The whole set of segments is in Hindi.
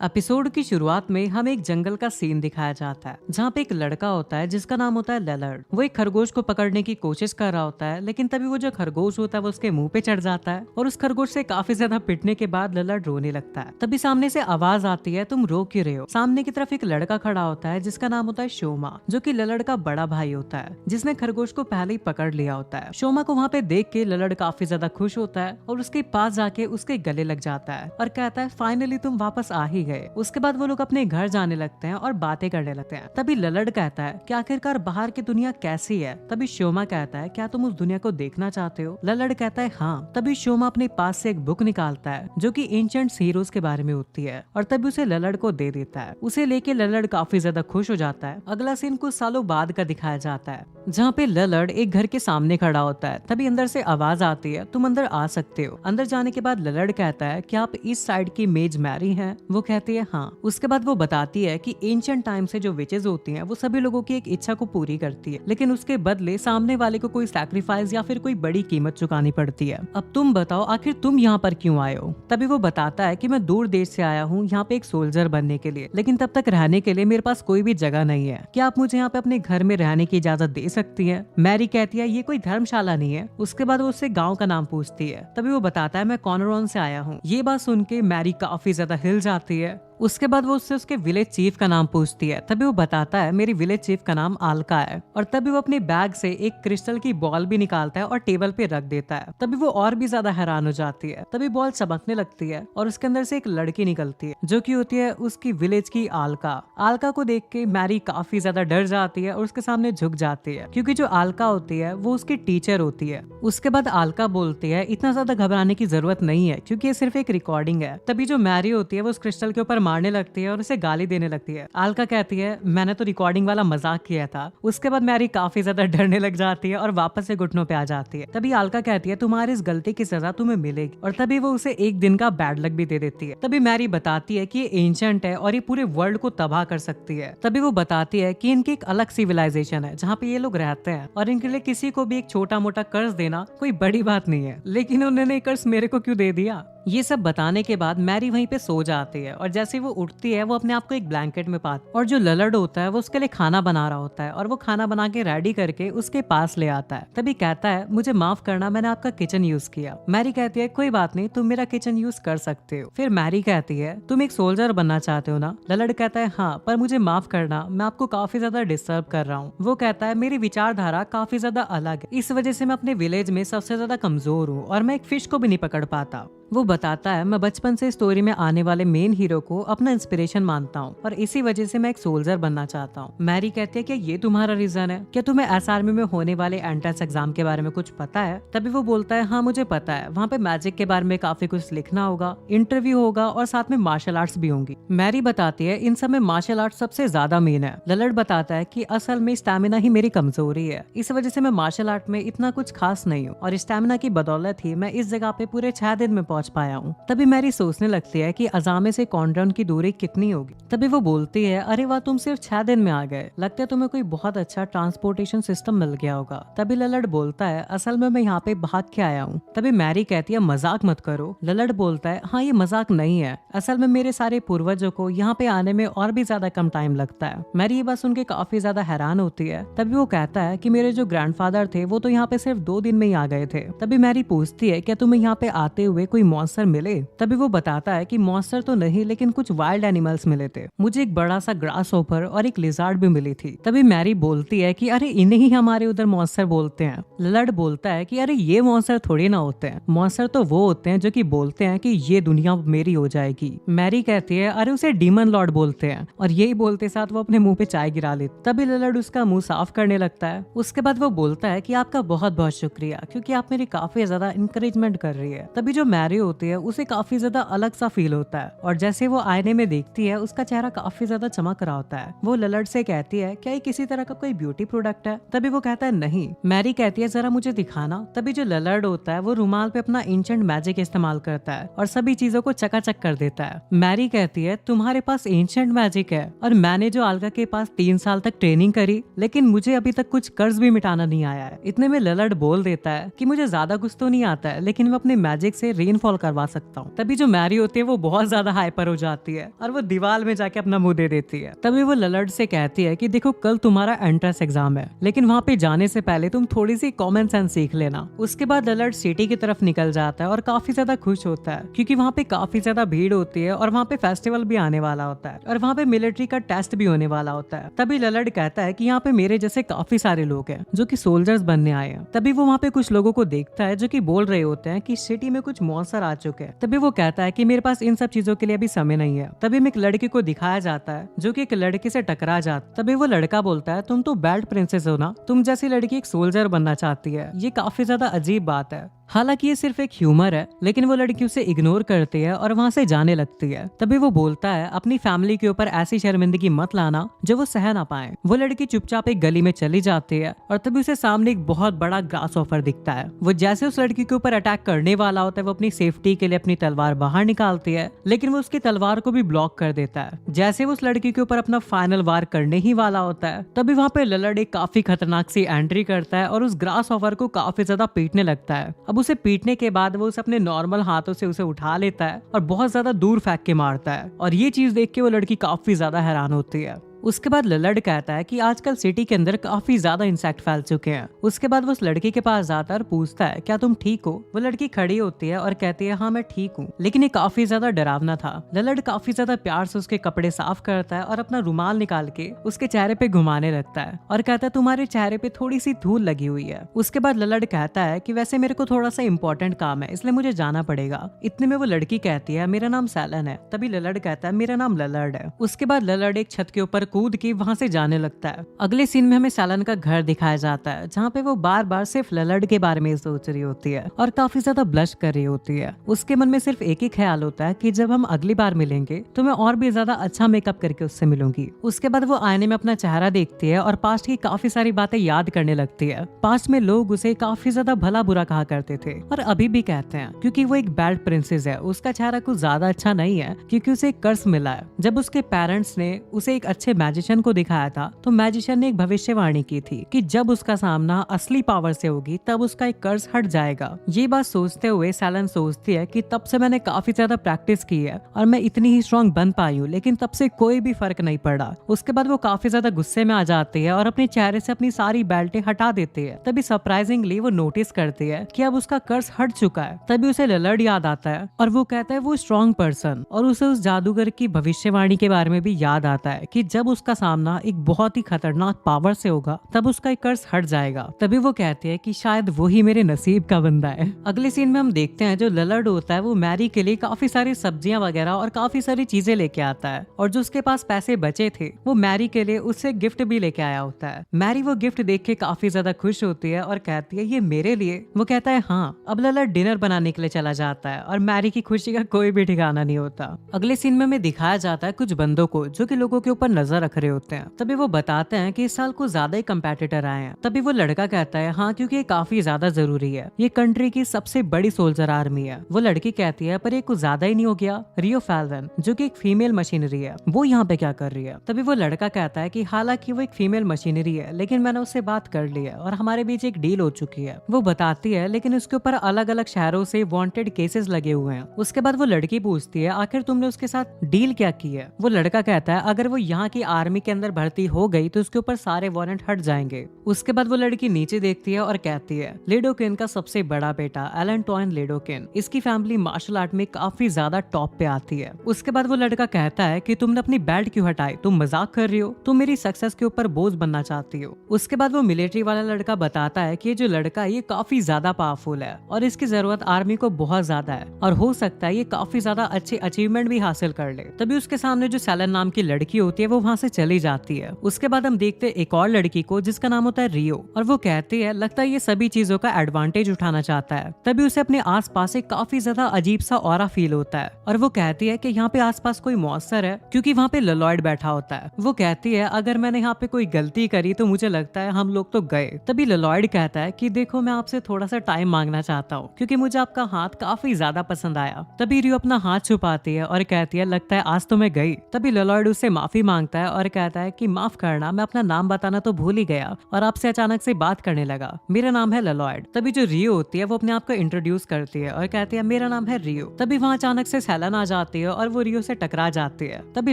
एपिसोड की शुरुआत में हमें एक जंगल का सीन दिखाया जाता है जहाँ पे एक लड़का होता है जिसका नाम होता है ललड़। वो एक खरगोश को पकड़ने की कोशिश कर रहा होता है, लेकिन तभी वो जो खरगोश होता है वो उसके मुंह पे चढ़ जाता है और उस खरगोश से काफी ज्यादा पिटने के बाद ललड़ रोने लगता है। तभी सामने से आवाज आती है, तुम रो क्यों रहे हो। सामने की तरफ एक लड़का खड़ा होता है जिसका नाम होता है शोमा, जो कि ललड़ का बड़ा भाई होता है जिसने खरगोश को पहले ही पकड़ लिया होता है। शोमा को वहाँ पे देख के ललड़ काफी ज्यादा खुश होता है और उसके पास जाके उसके गले लग जाता है और कहता है फाइनली तुम वापस आ ही गए। उसके बाद वो लोग अपने घर जाने लगते हैं और बातें करने लगते हैं। तभी ललड़ कहता है कि आखिरकार बाहर की दुनिया कैसी है। तभी शोमा कहता है क्या तुम उस दुनिया को देखना चाहते हो। ललड़ कहता है हाँ। तभी शोमा अपने पास से एक बुक निकालता है जो कि एंशिएंट हीरोज के बारे में होती है और तभी उसे ललड़ को दे देता है। उसे लेके ललड़ काफी ज्यादा खुश हो जाता है। अगला सीन कुछ सालों बाद का दिखाया जाता है जहाँ पे ललड़ एक घर के सामने खड़ा होता है। तभी अंदर से आवाज आती है, तुम अंदर आ सकते हो। अंदर जाने के बाद ललड़ कहता है कि आप इस साइड की मेज मैरी हैं। वो कहती है हाँ। उसके बाद वो बताती है कि एंशिएंट टाइम से जो विचेस होती हैं वो सभी लोगों की एक इच्छा को पूरी करती है, लेकिन उसके बदले सामने वाले को कोई सैक्रिफाइस या फिर कोई बड़ी कीमत चुकानी पड़ती है। अब तुम बताओ आखिर तुम यहाँ पर क्यों आए हो। तभी वो बताता है कि मैं दूर देश से आया हूँ यहाँ पे एक सोल्जर बनने के लिए, लेकिन तब तक रहने के लिए मेरे पास कोई भी जगह नहीं है। क्या आप मुझे यहाँ पे अपने घर में रहने की इजाजत दे सकती है। मैरी कहती है ये कोई धर्मशाला नहीं है। उसके बाद वो उससे गाँव का नाम पूछती है। तभी वो बताता है मैं कॉर्नरॉन से आया हूँ। ये बात सुन के मैरी काफी ज्यादा हिल जाती है। उसके बाद वो उससे उसके विलेज चीफ का नाम पूछती है। तभी वो बताता है मेरी विलेज चीफ का नाम आलका है। और तभी वो अपने बैग से एक क्रिस्टल की बॉल भी निकालता है और टेबल पे रख देता है। तभी वो और भी ज्यादा हैरान हो जाती है। तभी बॉल चमकने लगती है और उसके अंदर से एक लड़की निकलती है जो कि होती है उसकी विलेज की आलका। आलका को देख के मैरी काफी ज्यादा डर जाती है और उसके सामने झुक जाती है, क्योंकि जो आलका होती है वो उसकी टीचर होती है। उसके बाद आलका बोलती है इतना ज्यादा घबराने की जरूरत नहीं है क्योंकि ये सिर्फ एक रिकॉर्डिंग है। तभी जो मैरी होती है वो उस क्रिस्टल के ऊपर मारने लगती है और उसे गाली देने लगती है। आलका कहती है मैंने तो रिकॉर्डिंग वाला मजाक किया था। उसके बाद मैरी काफी ज्यादा डरने लग जाती है और वापस से घुटनों पे आ जाती है। तभी आलका कहती है तुम्हारी इस गलती की सजा तुम्हें मिलेगी, और तभी वो उसे एक दिन का बैड लक भी दे देती है। तभी मैरी बताती है कि ये एंशिएंट है और ये पूरे वर्ल्ड को तबाह कर सकती है। तभी वो बताती है कि इनकी एक अलग सिविलाइजेशन है जहाँ पे ये लोग रहते हैं और इनके लिए किसी को भी एक छोटा मोटा कर्ज देना कोई बड़ी बात नहीं है, लेकिन उन्होंने कर्ज मेरे को क्यों दे दिया। ये सब बताने के बाद मैरी वहीं पे सो जाती है और जैसे वो उठती है वो अपने आप को एक ब्लैंकेट में पाती और जो ललड़ होता है वो उसके लिए खाना बना रहा होता है और वो खाना बना के रेडी करके उसके पास ले आता है। तभी कहता है मुझे माफ करना मैंने आपका किचन यूज किया। मैरी कहती है कोई बात नहीं, तुम मेरा किचन यूज कर सकते हो। फिर मैरी कहती है तुम एक सोल्जर बनना चाहते हो ना। ललड़ कहता है हाँ, पर मुझे माफ करना मैं आपको काफी ज्यादा डिस्टर्ब कर रहा हूँ। वो कहता है मेरी विचारधारा काफी ज्यादा अलग है, इस वजह से मैं अपने विलेज में सबसे ज्यादा कमजोर हूँ और मैं एक फिश को भी नहीं पकड़ पाता। वो बताता है मैं बचपन से स्टोरी में आने वाले मेन हीरो को अपना इंस्पिरेशन मानता हूँ और इसी वजह से मैं एक सोल्जर बनना चाहता हूँ। मैरी कहती है क्या ये तुम्हारा रीजन है। क्या तुम्हें एसआरएम में होने वाले एंट्रेंस एग्जाम के बारे में कुछ पता है। तभी वो बोलता है हाँ मुझे पता है, वहाँ पे मैजिक के बारे में काफी कुछ लिखना होगा, इंटरव्यू होगा और साथ में मार्शल आर्ट्स भी होंगी। मैरी बताती है इन सब में मार्शल आर्ट सबसे ज्यादा मेन है। ललड़ बताता है कि असल में स्टैमिना ही मेरी कमजोरी है, इस वजह से मैं मार्शल आर्ट में इतना कुछ खास नहीं हूँ और स्टैमिना की बदौलत ही मैं इस जगह पे पूरे 6 दिन में पहुंच पाया हूँ। तभी मैरी सोचने लगती है कि अजामे से कॉर्नरॉन की दूरी कितनी होगी। तभी वो बोलती है अरे वाह तुम सिर्फ 6 दिन में आ गए, लगता है तुम्हें कोई बहुत अच्छा ट्रांसपोर्टेशन सिस्टम मिल गया होगा। तभी ललड़ बोलता है असल में मैं यहाँ पे भाग के आया हूँ। तभी मैरी कहती है मजाक मत करो। ललड़ बोलता है हाँ ये मजाक नहीं है, असल में मेरे सारे पूर्वजों को यहाँ पे आने में और भी ज्यादा कम टाइम लगता है। मैरी ये बात सुन के काफी ज्यादा हैरान होती है। तभी वो कहता है कि मेरे जो ग्रैंडफादर थे वो तो यहाँ पे सिर्फ 2 दिन में ही आ गए थे। तभी मैरी पूछती है क्या तुम्हें यहाँ पे आते हुए कोई मॉन्स्टर मिले। तभी वो बताता है कि मॉन्स्टर तो नहीं, लेकिन कुछ वाइल्ड एनिमल्स मिले थे। मुझे एक बड़ा सा ग्रास होपर और एक लिजार्ड भी मिली थी। तभी मैरी बोलती है कि अरे इन्हें ही हमारे उधर मॉन्स्टर बोलते हैं। ललड़ बोलता है कि अरे ये मॉन्स्टर थोड़ी ना होते हैं, मॉन्स्टर तो वो होते हैं जो कि बोलते हैं कि ये दुनिया मेरी हो जाएगी। मैरी कहती है अरे उसे डीमन लॉर्ड बोलते हैं, और यही बोलते साथ वो अपने मुंह पे चाय गिरा लेती। तभी ललड़ उसका मुंह साफ करने लगता है। उसके बाद वो बोलता है कि आपका बहुत बहुत शुक्रिया, क्योंकि आप मेरी काफी ज्यादा इंकरेजमेंट कर रही है। तभी जो मैरी होती है उसे काफी ज्यादा अलग सा फील होता है और जैसे वो आईने में देखती है उसका चेहरा काफी ज्यादा चमक रहा होता है। वो ललड़ से कहती है क्या ये किसी तरह का कोई ब्यूटी प्रोडक्ट है। तभी वो कहता है नहीं। मैरी कहती है जरा मुझे दिखाना। तभी जो ललड़ होता है वो रुमाल पे अपना एंशिएंट मैजिक इस्तेमाल करता है और सभी चीजों को चकाचक कर देता है। मैरी कहती है तुम्हारे पास एंशिएंट मैजिक है, और मैंने जो आलका के पास 3 साल तक ट्रेनिंग करी, लेकिन मुझे अभी तक कुछ कर्ज भी मिटाना नहीं आया है। इतने में ललड़ बोल देता है कि मुझे ज्यादा कुछ तो नहीं आता है, लेकिन मैं अपने मैजिक से डाउनफॉल करवा सकता हूँ। तभी जो मैरी होती है वो बहुत ज्यादा हाइपर हो जाती है और वो दीवार में जाके अपना मुंह दे देती है। तभी वो ललर्ड से कहती है कि देखो कल तुम्हारा एंट्रेंस एग्जाम है, लेकिन वहाँ पे जाने से पहले तुम थोड़ी सी कॉमन सेंस सीख लेना। उसके बाद ललर्ड सिटी की तरफ निकल जाता है और काफी ज्यादा खुश होता है क्योंकि वहाँ पे काफी ज्यादा भीड़ होती है और वहाँ पे फेस्टिवल भी आने वाला होता है और वहाँ पे मिलिट्री का टेस्ट भी होने वाला होता है। तभी ललर्ड कहता है कि यहाँ पे मेरे जैसे काफी सारे लोग हैं जो कि सोल्जर्स बनने आए हैं। तभी वो वहाँ पे कुछ लोगों को देखता है जो कि बोल रहे होते हैं कि सिटी में कुछ मॉन्स्टर आ चुके हैं। तभी वो कहता है कि मेरे पास इन सब चीजों के लिए अभी समय नहीं है। तभी एक लड़के को दिखाया जाता है जो कि एक लड़के से टकरा जाता। तभी वो लड़का बोलता है तुम तो बैड प्रिंसेस हो ना, तुम जैसी लड़की एक सोल्जर बनना चाहती है। ये काफी ज्यादा अजीब बात है। हालांकि ये सिर्फ एक ह्यूमर है, लेकिन वो लड़की उसे इग्नोर करती है और वहाँ से जाने लगती है। तभी वो बोलता है अपनी फैमिली के ऊपर ऐसी शर्मिंदगी मत लाना जो वो सह ना पाए। वो लड़की चुपचाप एक गली में चली जाती है और तभी उसे सामने एक बहुत बड़ा ग्रास ऑफर दिखता है। वो जैसे उस लड़की के ऊपर अटैक करने वाला होता है, वो अपनी सेफ्टी के लिए अपनी तलवार बाहर निकालती है, लेकिन वो उसकी तलवार को भी ब्लॉक कर देता है। जैसे वो उस लड़की के ऊपर अपना फाइनल वार करने ही वाला होता है, तभी वहाँ पे ललर्ड एक काफी खतरनाक सी एंट्री करता है और उस ग्रास ऑफर को काफी ज्यादा पीटने लगता है। अब उसे पीटने के बाद वो उसे अपने नॉर्मल हाथों से उसे उठा लेता है और बहुत ज्यादा दूर फेंक के मारता है और ये चीज देख के वो लड़की काफी ज्यादा हैरान होती है। उसके बाद ललर्ड कहता है कि आजकल सिटी के अंदर काफी ज्यादा इंसेक्ट फैल चुके हैं। उसके बाद वो उस लड़की के पास जाता है और पूछता है क्या तुम ठीक हो। वो लड़की खड़ी होती है और कहती है हाँ मैं ठीक हूँ, लेकिन ये काफी ज्यादा डरावना था। ललर्ड काफी ज्यादा प्यार से उसके कपड़े साफ करता है और अपना रुमाल निकाल के उसके चेहरे पे घुमाने लगता है और कहता है तुम्हारे चेहरे पे थोड़ी सी धूल लगी हुई है। उसके बाद ललर्ड कहता है कि वैसे मेरे को थोड़ा सा इंपॉर्टेंट काम है, इसलिए मुझे जाना पड़ेगा। इतने में वो लड़की कहती है मेरा नाम सैलन है। तभी ललर्ड कहता है मेरा नाम ललर्ड है। उसके बाद ललर्ड एक छत के ऊपर कूद के वहाँ से जाने लगता है। अगले सीन में हमें सैलन का घर दिखाया जाता है जहाँ पे वो बार बार सिर्फ ललर्ड के बारे में सोच रही होती है और काफी ज्यादा ब्लश कर रही होती है। उसके मन में सिर्फ एक ही ख्याल होता है कि जब हम अगली बार मिलेंगे तो मैं और भी ज्यादा अच्छा मेकअप करके उससे मिलूंगी। उसके बाद वो आईने में अपना चेहरा देखती है और पास्ट की काफी सारी बातें याद करने लगती है। पास्ट में लोग उसे काफी ज्यादा भला बुरा कहा करते थे और अभी भी कहते हैं क्योंकि वो एक बैड प्रिंसेस है। उसका चेहरा कुछ ज्यादा अच्छा नहीं है क्योंकि उसे एक कर्ज मिला है। जब उसके पेरेंट्स ने उसे एक अच्छे मैजिशियन को दिखाया था तो मैजिशियन ने एक भविष्यवाणी की थी कि जब उसका सामना असली पावर से होगी तब उसका एक कर्ज हट जाएगा। ये बात सोचते हुए सैलन सोचती है कि तब से मैंने काफी ज्यादा प्रैक्टिस की है और मैं इतनी ही स्ट्रॉन्ग बन पाई हूँ, लेकिन तब से कोई भी फर्क नहीं पड़ा। उसके बाद वो काफी ज्यादा गुस्से में आ जाती है और अपने चेहरे से अपनी सारी बेल्टें हटा देती है। तभी सरप्राइजिंगली वो नोटिस करती है कि अब उसका कर्ज हट चुका है। तभी उसे ललर्ड याद आता है और वो कहता है वो स्ट्रॉन्ग पर्सन, और उसे उस जादूगर की भविष्यवाणी के बारे में भी याद आता है कि जब उसका सामना एक बहुत ही खतरनाक पावर से होगा तब उसका एक कर्ज हट जाएगा। तभी वो कहते हैं कि शायद वो ही मेरे नसीब का बंदा है। अगले सीन में हम देखते हैं जो ललर्ड होता है वो मैरी के लिए काफी सारी सब्जियां वगैरह और काफी सारी चीजें लेके आता है और जो उसके पास पैसे बचे थे वो मैरी के लिए उससे गिफ्ट भी लेके आया होता है। मैरी वो गिफ्ट देख के काफी ज्यादा खुश होती है और कहती है ये मेरे लिए। वो कहता है हाँ। अब ललर्ड डिनर बनाने के लिए चला जाता है और मैरी की खुशी का कोई भी ठिकाना नहीं होता। अगले सीन में हमें दिखाया जाता है कुछ बंदों को जो कि लोगों के ऊपर नजर रख रहे होते हैं। तभी वो बताते हैं कि इस साल कुछ ज्यादा ही कंपेटिटर आए हैं। तभी वो लड़का कहता है हाँ क्योंकि ये काफी ज्यादा जरूरी है, ये कंट्री की सबसे बड़ी सोल्जर आर्मी है। वो लड़की कहती है पर ये कुछ ज्यादा ही नहीं हो गया। रियो फैल्वन जो कि एक फीमेल मशीनरी है वो यहाँ पे क्या कर रही है। तभी वो लड़का कहता है कि हालांकि वो एक फीमेल मशीनरी है लेकिन मैंने उससे बात कर ली है और हमारे बीच एक डील हो चुकी है। वो बताती है लेकिन उसके ऊपर अलग अलग शहरों से वांटेड केसेस लगे हुए हैं। उसके बाद वो लड़की पूछती है आखिर तुमने उसके साथ डील क्या की है। वो लड़का कहता है अगर वो यहाँ की आर्मी के अंदर भर्ती हो गई तो उसके ऊपर सारे वारंट हट जाएंगे। उसके बाद वो लड़की नीचे देखती है और कहती है लेडोकिन का सबसे बड़ा बेटा एलन टॉइन लेडोकिन, इसकी फैमिली मार्शल आर्ट में काफी ज्यादा टॉप पे आती है। उसके बाद वो लड़का कहता है कि तुमने अपनी बेल्ट क्यों हटाई, तुम मजाक कर रही हो, तुम मेरी सक्सेस के ऊपर बोझ बनना चाहती हो। उसके बाद वो मिलिट्री वाला लड़का बताता है कि ये जो लड़का है ये काफी ज्यादा पावरफुल है और इसकी जरूरत आर्मी को बहुत ज्यादा है और हो सकता है ये काफी ज्यादा अच्छे अचीवमेंट भी हासिल कर ले। तभी उसके सामने जो सैलन नाम की लड़की होती है वो वहाँ से चली जाती है। उसके बाद हम देखते हैं एक और लड़की को जिसका नाम होता है रियो और वो कहती है लगता है ये सभी चीजों का एडवांटेज उठाना चाहता है। तभी उसे अपने आसपास एक काफी ज्यादा अजीब सा ऑरा फील होता है और वो कहती है कि यहाँ पे आसपास कोई मॉन्स्टर है क्योंकि वहाँ पे ललॉयड बैठा होता है। वो कहती है अगर मैंने यहाँ पे कोई गलती करी तो मुझे लगता है हम लोग तो गए। तभी ललॉयड कहता है कि देखो मैं आपसे थोड़ा सा टाइम मांगना चाहता हूँ क्योंकि मुझे आपका हाथ काफी ज्यादा पसंद आया। तभी रियो अपना हाथ छुपाती है और कहती है लगता है आज तो मैं गई। तभी ललॉयड उससे माफी मांगता आता है और कहता है कि माफ करना, मैं अपना नाम बताना तो भूल ही गया और आपसे अचानक से बात करने लगा। मेरा नाम है लेलॉयड। तभी जो रियो होती है वो अपने आप को इंट्रोड्यूस करती है और कहती है मेरा नाम है रियो। तभी वहाँ अचानक से सैलन आ जाती है और वो रियो से टकरा जाती है। तभी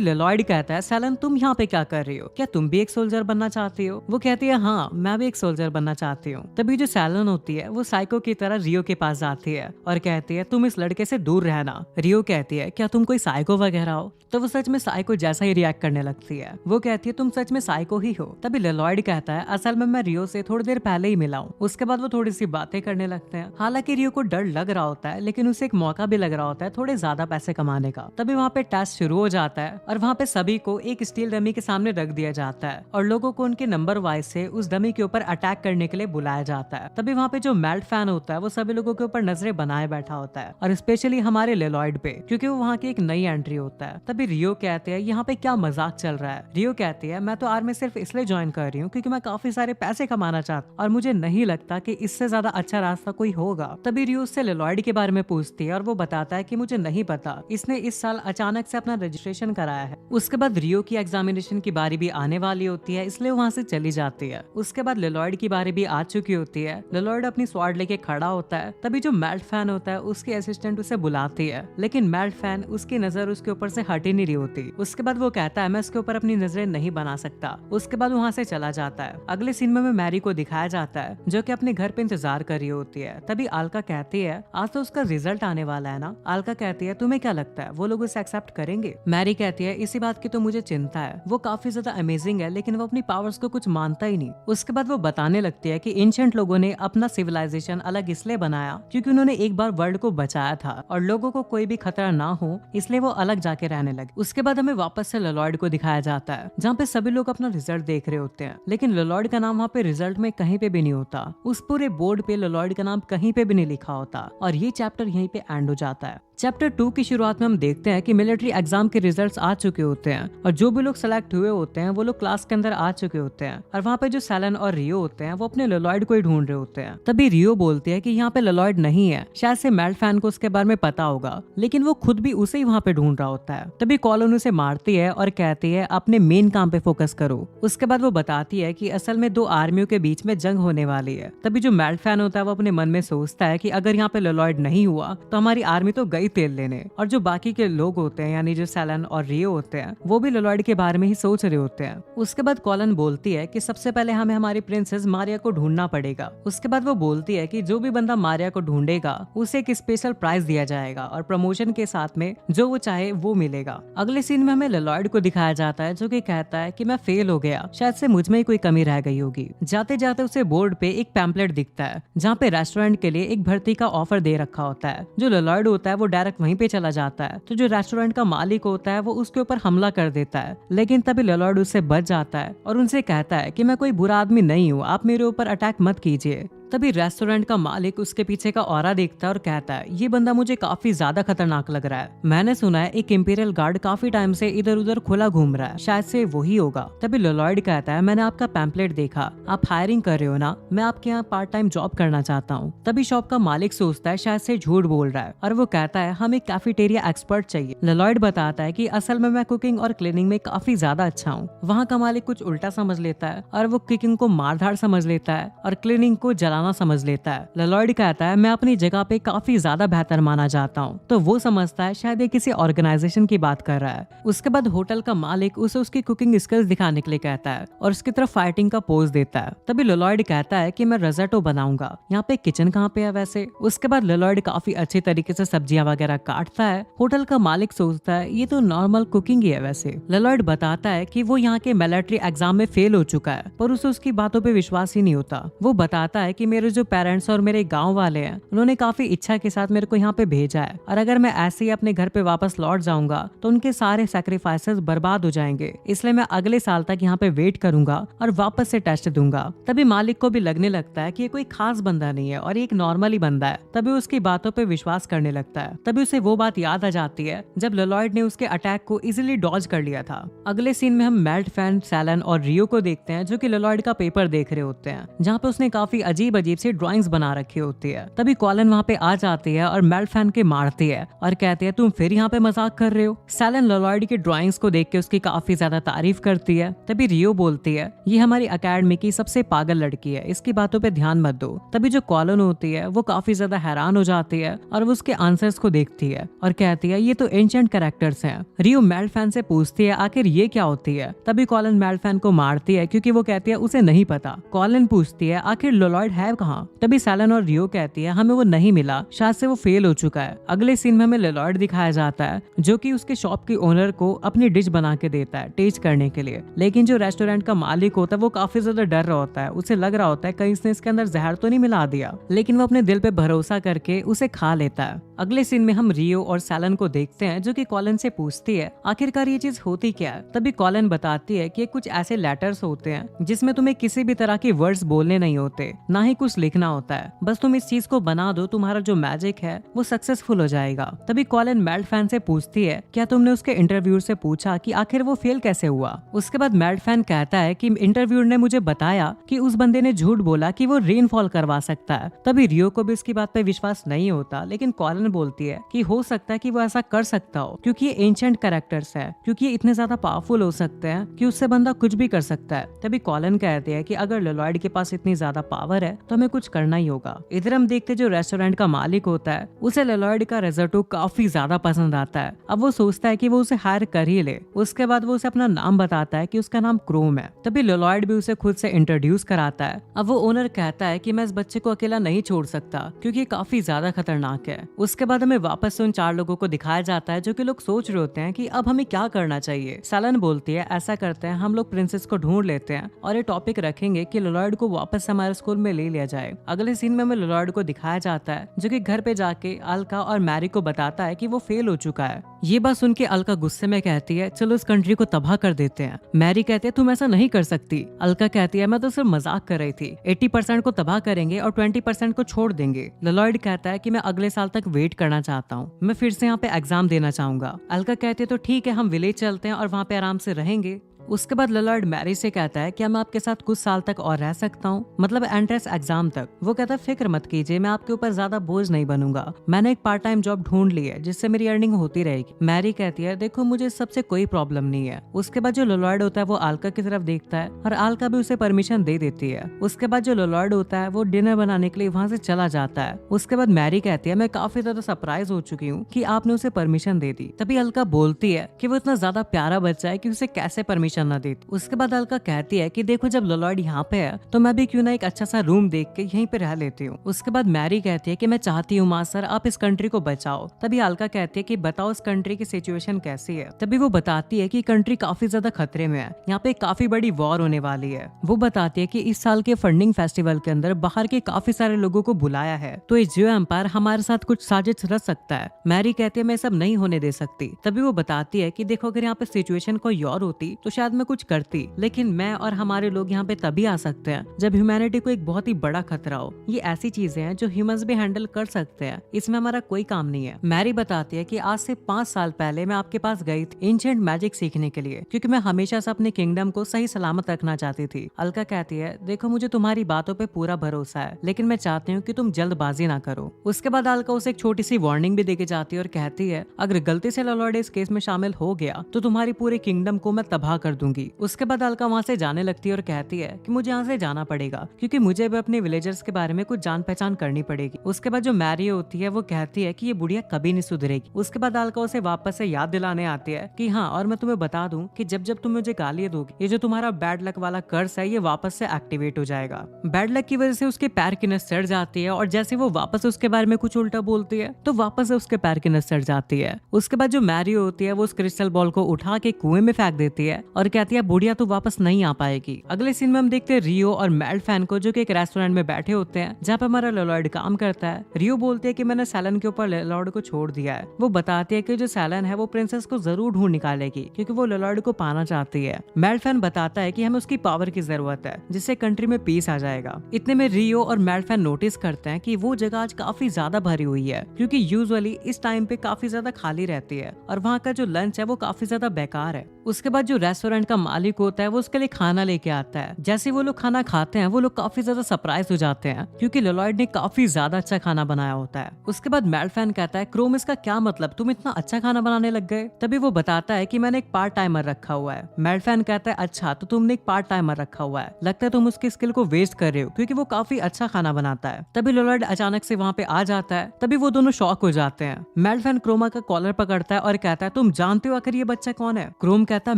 लेलॉयड कहता है सैलन तुम यहाँ पे क्या कर रही हो, क्या तुम भी एक सोल्जर बनना चाहती हो? वो कहती है हाँ मैं भी एक सोल्जर बनना चाहती हूँ। तभी जो सैलन होती है वो साइको की तरह रियो के पास जाती है और कहती है तुम इस लड़के से दूर रहना। रियो कहती है क्या तुम कोई साइको वगैरह हो? तो वो सच में साइको जैसा ही रिएक्ट करने लगती है। वो कहती है तुम सच में साइको ही हो। तभी लेलॉयड कहता है असल में मैं रियो से थोड़ी देर पहले ही मिला हूँ। उसके बाद वो थोड़ी सी बातें करने लगते हैं। हालांकि रियो को डर लग रहा होता है लेकिन उसे एक मौका भी लग रहा होता है थोड़े ज्यादा पैसे कमाने का। तभी वहाँ पे टेस्ट शुरू हो जाता है और वहाँ पे सभी को एक स्टील डमी के सामने रख दिया जाता है और लोगों को उनके नंबर वाइज से उस डमी के ऊपर अटैक करने के लिए बुलाया जाता है। तभी वहाँ पे जो मेल्ट फैन होता है वो सभी लोगों के ऊपर नजरें बनाए बैठा होता है और स्पेशली हमारे लेलॉयड पे, क्योंकि वो वहाँ की एक नई एंट्री होता है। तभी रियो कहते हैं यहाँ पे क्या मजाक चल रहा है? रियो कहती है मैं तो आर्मी सिर्फ इसलिए ज्वाइन कर रही हूँ क्योंकि मैं काफी सारे पैसे कमाना चाहता हूँ और मुझे नहीं लगता कि इससे ज्यादा अच्छा रास्ता कोई होगा। तभी रियो उससे लेलॉयड के बारे में पूछती है और वो बताता है कि मुझे नहीं पता, इसने इस साल अचानक से अपना रजिस्ट्रेशन कराया है। उसके बाद रियो की एग्जामिनेशन की बारी भी आने वाली होती है इसलिए वहाँ से चली जाती है। उसके बाद लेलॉयड की बारी भी आ चुकी होती है। लेलॉयड अपनी स्वॉर्ड लेके खड़ा होता है। तभी जो मेल्ट फैन होता है उसकी असिस्टेंट उसे बुलाती है लेकिन मेल्ट फैन उसकी नजर उसके ऊपर से हट ही नहीं रही होती। उसके बाद वो कहता है मैं इसके ऊपर अपनी नजरें नहीं बना सकता। उसके बाद वहाँ से चला जाता है। अगले सीन में मैरी को दिखाया जाता है जो कि अपने घर पे इंतजार कर रही होती है। तभी अलका कहती है आज तो उसका रिजल्ट आने वाला है ना। अलका कहती है तुम्हें क्या लगता है वो लोग उसे एक्सेप्ट करेंगे? मैरी कहती है इसी बात की तो मुझे चिंता है, वो काफी ज्यादा अमेजिंग है लेकिन वो अपनी पावर्स को कुछ मानता ही नहीं। उसके बाद वो बताने लगती है कि एंशिएंट लोगों ने अपना सिविलाइजेशन अलग इसलिए बनाया क्योंकि उन्होंने एक बार वर्ल्ड को बचाया था और लोगों को कोई भी खतरा ना हो इसलिए वो अलग जाके रहने लगे। उसके बाद हमें वापस से लेलॉयड को दिखाया जाता है जहाँ पे सभी लोग अपना रिजल्ट देख रहे होते हैं लेकिन लेलॉयड का नाम वहाँ पे रिजल्ट में कहीं पे भी नहीं होता। उस पूरे बोर्ड पे लेलॉयड का नाम कहीं पे भी नहीं लिखा होता और ये चैप्टर यहीं पे एंड हो जाता है। चैप्टर 2 की शुरुआत में हम देखते हैं कि मिलिट्री एग्जाम के रिजल्ट्स आ चुके होते हैं और जो भी लोग सेलेक्ट हुए होते हैं वो लोग क्लास के अंदर आ चुके होते हैं और वहाँ पे जो सैलन और रियो होते हैं वो अपने लेलॉयड को ही ढूंढ रहे होते हैं। तभी रियो बोलती है कि यहाँ पे लेलॉयड नहीं है, शायद से मेल्ट फैन को उसके बारे में पता होगा लेकिन वो खुद भी उसे ही वहाँ पे ढूंढ रहा होता है। तभी कॉलन उसे मारती है और कहती है अपने मेन काम पे फोकस करो। उसके बाद वो बताती है कि असल में दो आर्मियों के बीच में जंग होने वाली है। तभी जो मेल्ट फैन होता है वो अपने मन में सोचता है कि अगर यहाँ पे लेलॉयड नहीं हुआ तो हमारी आर्मी तो गई तेल लेने। और जो बाकी के लोग होते हैं यानी जो सैलन और रियो होते हैं वो भी लेलॉयड के बारे में ही सोच रहे होते हैं। उसके बाद कॉलन बोलती है कि सबसे पहले हमें हमारी प्रिंसेस मारिया को ढूंढना पड़ेगा। उसके बाद वो बोलती है कि जो भी बंदा मारिया को ढूंढेगा उसे एक स्पेशल प्राइज दिया जाएगा और प्रमोशन के साथ में जो वो चाहे वो मिलेगा। अगले सीन में हमें लेलॉयड को दिखाया जाता है जो कि कहता है कि मैं फेल हो गया, शायद से मुझ में ही कोई कमी रह गई होगी। जाते जाते उसे बोर्ड पे एक पैम्पलेट दिखता है जहाँ पे रेस्टोरेंट के लिए एक भर्ती का ऑफर दे रखा होता है। जो लेलॉयड होता है वो डायरेक्ट वहीं पे चला जाता है तो जो रेस्टोरेंट का मालिक होता है वो उसके ऊपर हमला कर देता है लेकिन तभी लेलॉयड उससे बच जाता है और उनसे कहता है कि मैं कोई बुरा आदमी नहीं हूँ, आप मेरे ऊपर अटैक मत कीजिए। तभी रेस्टोरेंट का मालिक उसके पीछे का ऑरा देखता है और कहता है ये बंदा मुझे काफी ज्यादा खतरनाक लग रहा है, मैंने सुना है एक इंपीरियल गार्ड काफी टाइम से इधर उधर खुला घूम रहा है, शायद से वही होगा। तभी लेलॉयड कहता है मैंने आपका पैम्पलेट देखा, आप हायरिंग कर रहे हो ना, मैं आपके यहाँ पार्ट टाइम जॉब करना चाहता हूँ। तभी शॉप का मालिक सोचता है शायद से झूठ बोल रहा है और वो कहता है हमें कैफेटेरिया एक्सपर्ट चाहिए। लेलॉयड बताता है कि असल में मैं कुकिंग और क्लीनिंग में काफी ज्यादा अच्छा हूँ। वहाँ का मालिक कुछ उल्टा समझ लेता है और वो कुकिंग को मारधाड़ समझ लेता है और क्लीनिंग को जलाना समझ लेता है। लेलॉयड कहता है मैं अपनी जगह पे काफी ज्यादा बेहतर माना जाता हूँ, तो वो समझता है शायद ये किसी ऑर्गेनाइजेशन की बात कर रहा है। उसके बाद होटल का मालिक उसे उसकी कुकिंग स्किल्स दिखाने के लिए कहता है और उसकी तरफ फाइटिंग का पोज देता है। तभी लेलॉयड कहता है कि मैं रज़ाटो बनाऊंगा, यहाँ पे किचन कहाँ पे है वैसे। उसके बाद लेलॉयड काफी अच्छे तरीके से सब्जियां वगैरह काटता है। होटल का मालिक सोचता है ये तो नॉर्मल कुकिंग ही है वैसे। लेलॉयड बताता है कि वो यहाँ के मिलिट्री एग्जाम में फेल हो चुका है पर उसे उसकी बातों पे विश्वास ही नहीं होता। वो बताता है कि मेरे जो पेरेंट्स और मेरे गांव वाले हैं उन्होंने काफी इच्छा के साथ मेरे को यहाँ पे भेजा है और अगर मैं ऐसे ही अपने घर पे वापस लौट जाऊंगा तो उनके सारे सैक्रिफाइसेस बर्बाद हो जाएंगे, इसलिए मैं अगले साल तक यहाँ पे वेट करूंगा और वापस से टेस्ट दूंगा। तभी मालिक को भी लगने लगता है कि ये कोई खास बंदा नहीं है और ये एक नॉर्मल ही बंदा है। तभी उसकी बातों पे विश्वास करने लगता है। तभी उसे वो बात याद आ जाती है जब लेलॉयड ने उसके अटैक को इजिली डॉज कर लिया था। अगले सीन में हम मेल्ट फैन, सैलन और रियो को देखते हैं जो कि लेलॉयड का पेपर देख रहे होते हैं जहाँ पे उसने काफी अजीब अजीब अजीब सी ड्राइंग्स बना रखी होती है। तभी कॉलिन वहाँ पे आ जाती है और मेल्फैन के मारती है और कहती है तुम फिर यहाँ पे मजाक कर रहे हो। सैलन लेलॉर्ड की ड्राइंग्स को देख के उसकी काफी ज्यादा तारीफ करती है। तभी रियो बोलती है ये हमारी अकेडमी की सबसे पागल लड़की है, इसकी बातों पे ध्यान मत दो। तभी जो कॉलिन होती है वो काफी ज्यादा हैरान हो जाती है और वो उसके आंसर्स को देखती है और कहती है ये तो एंशिएंट कैरेक्टर्स हैं। रियो मेल्फैन से पूछती है आखिर ये क्या होती है। तभी कॉलिन मेल्फैन को मारती है क्योंकि वो कहती है उसे नहीं पता। कॉलिन पूछती है आखिर लेलॉर्ड है कहाँ। तभी सैलन और रियो कहती है हमें वो नहीं मिला, शायद से वो फेल हो चुका है। अगले सीन में हमें लेलॉर्ड दिखाया जाता है जो कि उसके शॉप के ओनर को अपनी डिश बना के देता है टेस्ट करने के लिए। लेकिन जो रेस्टोरेंट का मालिक होता है वो काफी ज्यादा डर रहा होता है, उसे लग रहा होता है कहीं इसने इसके अंदर जहर तो नहीं मिला दिया, लेकिन वो अपने दिल पे भरोसा करके उसे खा लेता है। अगले सीन में हम रियो और सैलन को देखते हैं जो कि कॉलिन से पूछती है आखिरकार ये चीज होती क्या है। तभी कॉलिन बताती है कि कुछ ऐसे लेटर्स होते हैं जिसमें तुम्हें किसी भी तरह के वर्ड्स बोलने नहीं होते, ना ही कुछ लिखना होता है, बस तुम इस चीज को बना दो, तुम्हारा जो मैजिक है वो सक्सेसफुल हो जाएगा। तभी कॉलिन मेल्फैन से पूछती है क्या तुमने उसके इंटरव्यूअर से पूछा कि आखिर वो फेल कैसे हुआ। उसके बाद मेल्फैन कहता है कि इंटरव्यूअर ने मुझे बताया कि उस बंदे ने झूठ बोला कि वो रेनफॉल करवा सकता है। तभी रियो को भी उसकी बात पे विश्वास नहीं होता, लेकिन कॉलिन बोलती है कि हो सकता है कि वो ऐसा कर सकता हो क्योंकि ये एंशिएंट कैरेक्टर्स है, क्योंकि ये इतने ज्यादा पावरफुल हो सकते हैं कि उससे बंदा कुछ भी कर सकता है। तभी कॉलिन कहते हैं कि अगर लेलॉर्ड के पास इतनी ज्यादा पावर है तो हमें कुछ करना ही होगा। इधर हम देखते जो रेस्टोरेंट का मालिक होता है उसे लेलॉर्ड का रिजोटो काफी ज्यादा पसंद आता है। अब वो सोचता है कि वो उसे हायर कर ही ले। उसके बाद वो उसे अपना नाम बताता है कि उसका नाम क्रोम है। तभी लेलॉर्ड भी उसे खुद से इंट्रोड्यूस कराता है। अब वो ओनर कहता है कि मैं इस बच्चे को अकेला नहीं छोड़ सकता क्योंकि ये काफी ज्यादा खतरनाक है। उसके बाद हमें वापस से उन 4 लोगों को दिखाया जाता है जो कि लोग सोच रहे होते हैं कि अब हमें क्या करना चाहिए। सैलन बोलती है ऐसा करते हैं हम लोग प्रिंसेस को ढूंढ लेते हैं और ये टॉपिक रखेंगे कि लेलॉर्ड को वापस से हमारे स्कूल में ले लिया जाए। अगले सीन में हमें लेलॉर्ड को दिखाया जाता है जो कि घर पे जाके अल्का और मैरी को बताता है कि वो फेल हो चुका है। ये बात सुन के अल्का गुस्से में कहती है चलो इस कंट्री को तबाह कर देते हैं। मैरी कहती है तुम ऐसा नहीं कर सकती। अल्का कहती है मैं तो सिर्फ मजाक कर रही थी, 80% को तबाह करेंगे और 20% को छोड़ देंगे। लेलॉर्ड कहता है कि मैं अगले साल तक वेट करना चाहता हूँ, मैं फिर से यहाँ पे एग्जाम देना चाहूंगा। अल्का कहती है तो ठीक है हम विलेज चलते हैं और वहाँ पे आराम से रहेंगे। उसके बाद लेलॉर्ड मैरी से कहता है क्या मैं आपके साथ कुछ साल तक और रह सकता हूँ, मतलब एंट्रेंस एग्जाम तक। वो कहता है फिक्र मत कीजिए, मैं आपके ऊपर ज्यादा बोझ नहीं बनूंगा, मैंने एक पार्ट टाइम जॉब ढूंढ ली है जिससे मेरी अर्निंग होती रहेगी। मैरी कहती है देखो मुझे सबसे कोई प्रॉब्लम नहीं है। उसके बाद जो लेलॉर्ड होता है वो अल्का की तरफ देखता है और अल्का भी उसे परमिशन दे देती है। उसके बाद जो लेलॉर्ड होता है वो डिनर बनाने के लिए वहाँ से चला जाता है। उसके बाद मैरी कहती है मैं काफी ज्यादा सरप्राइज हो चुकी हूँ कि आपने उसे परमिशन दे दी। तभी अल्का बोलती है कि वो इतना ज्यादा प्यारा बच्चा है कि उसे कैसे परमिशन न देती। उसके बाद अल्का कहती है कि देखो जब लेलॉर्ड यहाँ पे है तो मैं भी क्यों ना एक अच्छा सा रूम देख के यहीं पे रह लेती हूँ। उसके बाद मैरी कहती है कि मैं चाहती हूँ मास्टर आप इस कंट्री को बचाओ। तभी अल्का कहती है कि बताओ इस कंट्री की सिचुएशन कैसी है। तभी वो बताती है कि कंट्री काफी ज्यादा खतरे में है, यहाँ पे काफी बड़ी वॉर होने वाली है। वो बताती है कि इस साल के फंडिंग फेस्टिवल के अंदर बाहर के काफी सारे लोगों को बुलाया है, तो ये जियो एम्पायर हमारे साथ कुछ साजिश रच सकता है। मैरी कहती है मैं सब नहीं होने दे सकती। तभी वो बताती है कि देखो अगर यहाँ पे सिचुएशन कोई और होती तो शायद मैं कुछ करती, लेकिन मैं और हमारे लोग यहाँ पे तभी आ सकते हैं जब ह्यूमैनिटी को एक बहुत ही बड़ा खतरा हो। ये ऐसी चीजें हैं जो ह्यूमंस भी हैंडल कर सकते हैं, इसमें हमारा कोई काम नहीं है। मैरी बताती है कि आज से 5 साल पहले मैं आपके पास गई थी एंशिएंट मैजिक सीखने के लिए, क्योंकि मैं हमेशा से अपने किंगडम को सही सलामत रखना चाहती थी। अल्का कहती है देखो मुझे तुम्हारी बातों पे पूरा भरोसा है, लेकिन मैं चाहती हूँ कि तुम जल्दबाजी ना करो। उसके बाद अल्का उसे एक छोटी सी वार्निंग भी देके जाती है और कहती है अगर गलती से लेलॉर्ड इस केस में शामिल हो गया तो तुम्हारी पूरे किंगडम को मैं तबाह कर दूंगी। उसके बाद अल्का वहाँ से जाने लगती है और कहती है कि मुझे यहाँ से जाना पड़ेगा क्योंकि मुझे भी अपने विलेजर्स के बारे में कुछ जान पहचान करनी पड़ेगी। उसके बाद जो मैरी होती है वो कहती है कि ये बुढ़िया कभी नहीं सुधरेगी। उसके बाद अल्का उसे वापस से याद दिलाने आती है कि हाँ और मैं तुम्हें बता दूं कि जब जब तुम मुझे गालियां दोगी ये जो तुम्हारा बैड लक वाला कर्स है ये वापस से एक्टिवेट हो जाएगा। बैड लक की वजह से उसके पैर की नस चढ़ जाती है और जैसे वो वापस उसके बारे में कुछ उल्टा बोलती है तो वापस से उसके पैर की नस चढ़ जाती है। उसके बाद जो मैरी होती है वो उस क्रिस्टल बॉल को उठा के कुएं में फेंक देती है और कहती है बुढ़िया तू वापस नहीं आ पाएगी। अगले सीन में हम देखते हैं रियो और मेल्फैन को जो कि एक रेस्टोरेंट में बैठे होते हैं जहाँ पे हमारा लेलॉर्ड काम करता है। रियो बोलती है कि मैंने सैलन के ऊपर लेलॉर्ड को छोड़ दिया है। वो बताती है कि जो सैलन है वो प्रिंसेस को जरूर ढूंढ निकालेगी क्योंकि वो लेलॉर्ड को पाना चाहती है। मेल्फैन बताता है कि हमें उसकी पावर की जरूरत है जिससे कंट्री में पीस आ जाएगा। इतने में रियो और मेल्फैन नोटिस करते हैं कि वो जगह आज काफी ज्यादा भरी हुई है क्योंकि यूजुअली इस टाइम पे काफी ज्यादा खाली रहती है और वहाँ का जो लंच है वो काफी ज्यादा बेकार है। उसके बाद जो रेस्टोरेंट का मालिक होता है वो उसके लिए खाना लेके आता है। जैसे वो लोग खाना खाते हैं वो लोग काफी ज्यादा सरप्राइज हो जाते हैं क्योंकि लॉयड ने काफी ज्यादा अच्छा खाना बनाया होता है। उसके बाद मेल्टफैन कहता है क्रोम इसका क्या मतलब, तुम इतना अच्छा खाना बनाने लग गए। तभी वो बताता है कि मैंने एक पार्ट टाइमर रखा हुआ है। मेल्टफैन कहता है अच्छा तो तुमने एक पार्ट टाइमर रखा हुआ है, लगता है तुम उसकी स्किल को वेस्ट कर रहे हो क्योंकि वो काफी अच्छा खाना बनाता है। तभी लॉयड अचानक से वहाँ पे आ जाता है। तभी वो दोनों शॉक हो जाते हैं। मेल्टफैन क्रोमा का कॉलर पकड़ता है और कहता है तुम जानते हो आखिर ये बच्चा कौन है। क्रोम कहता है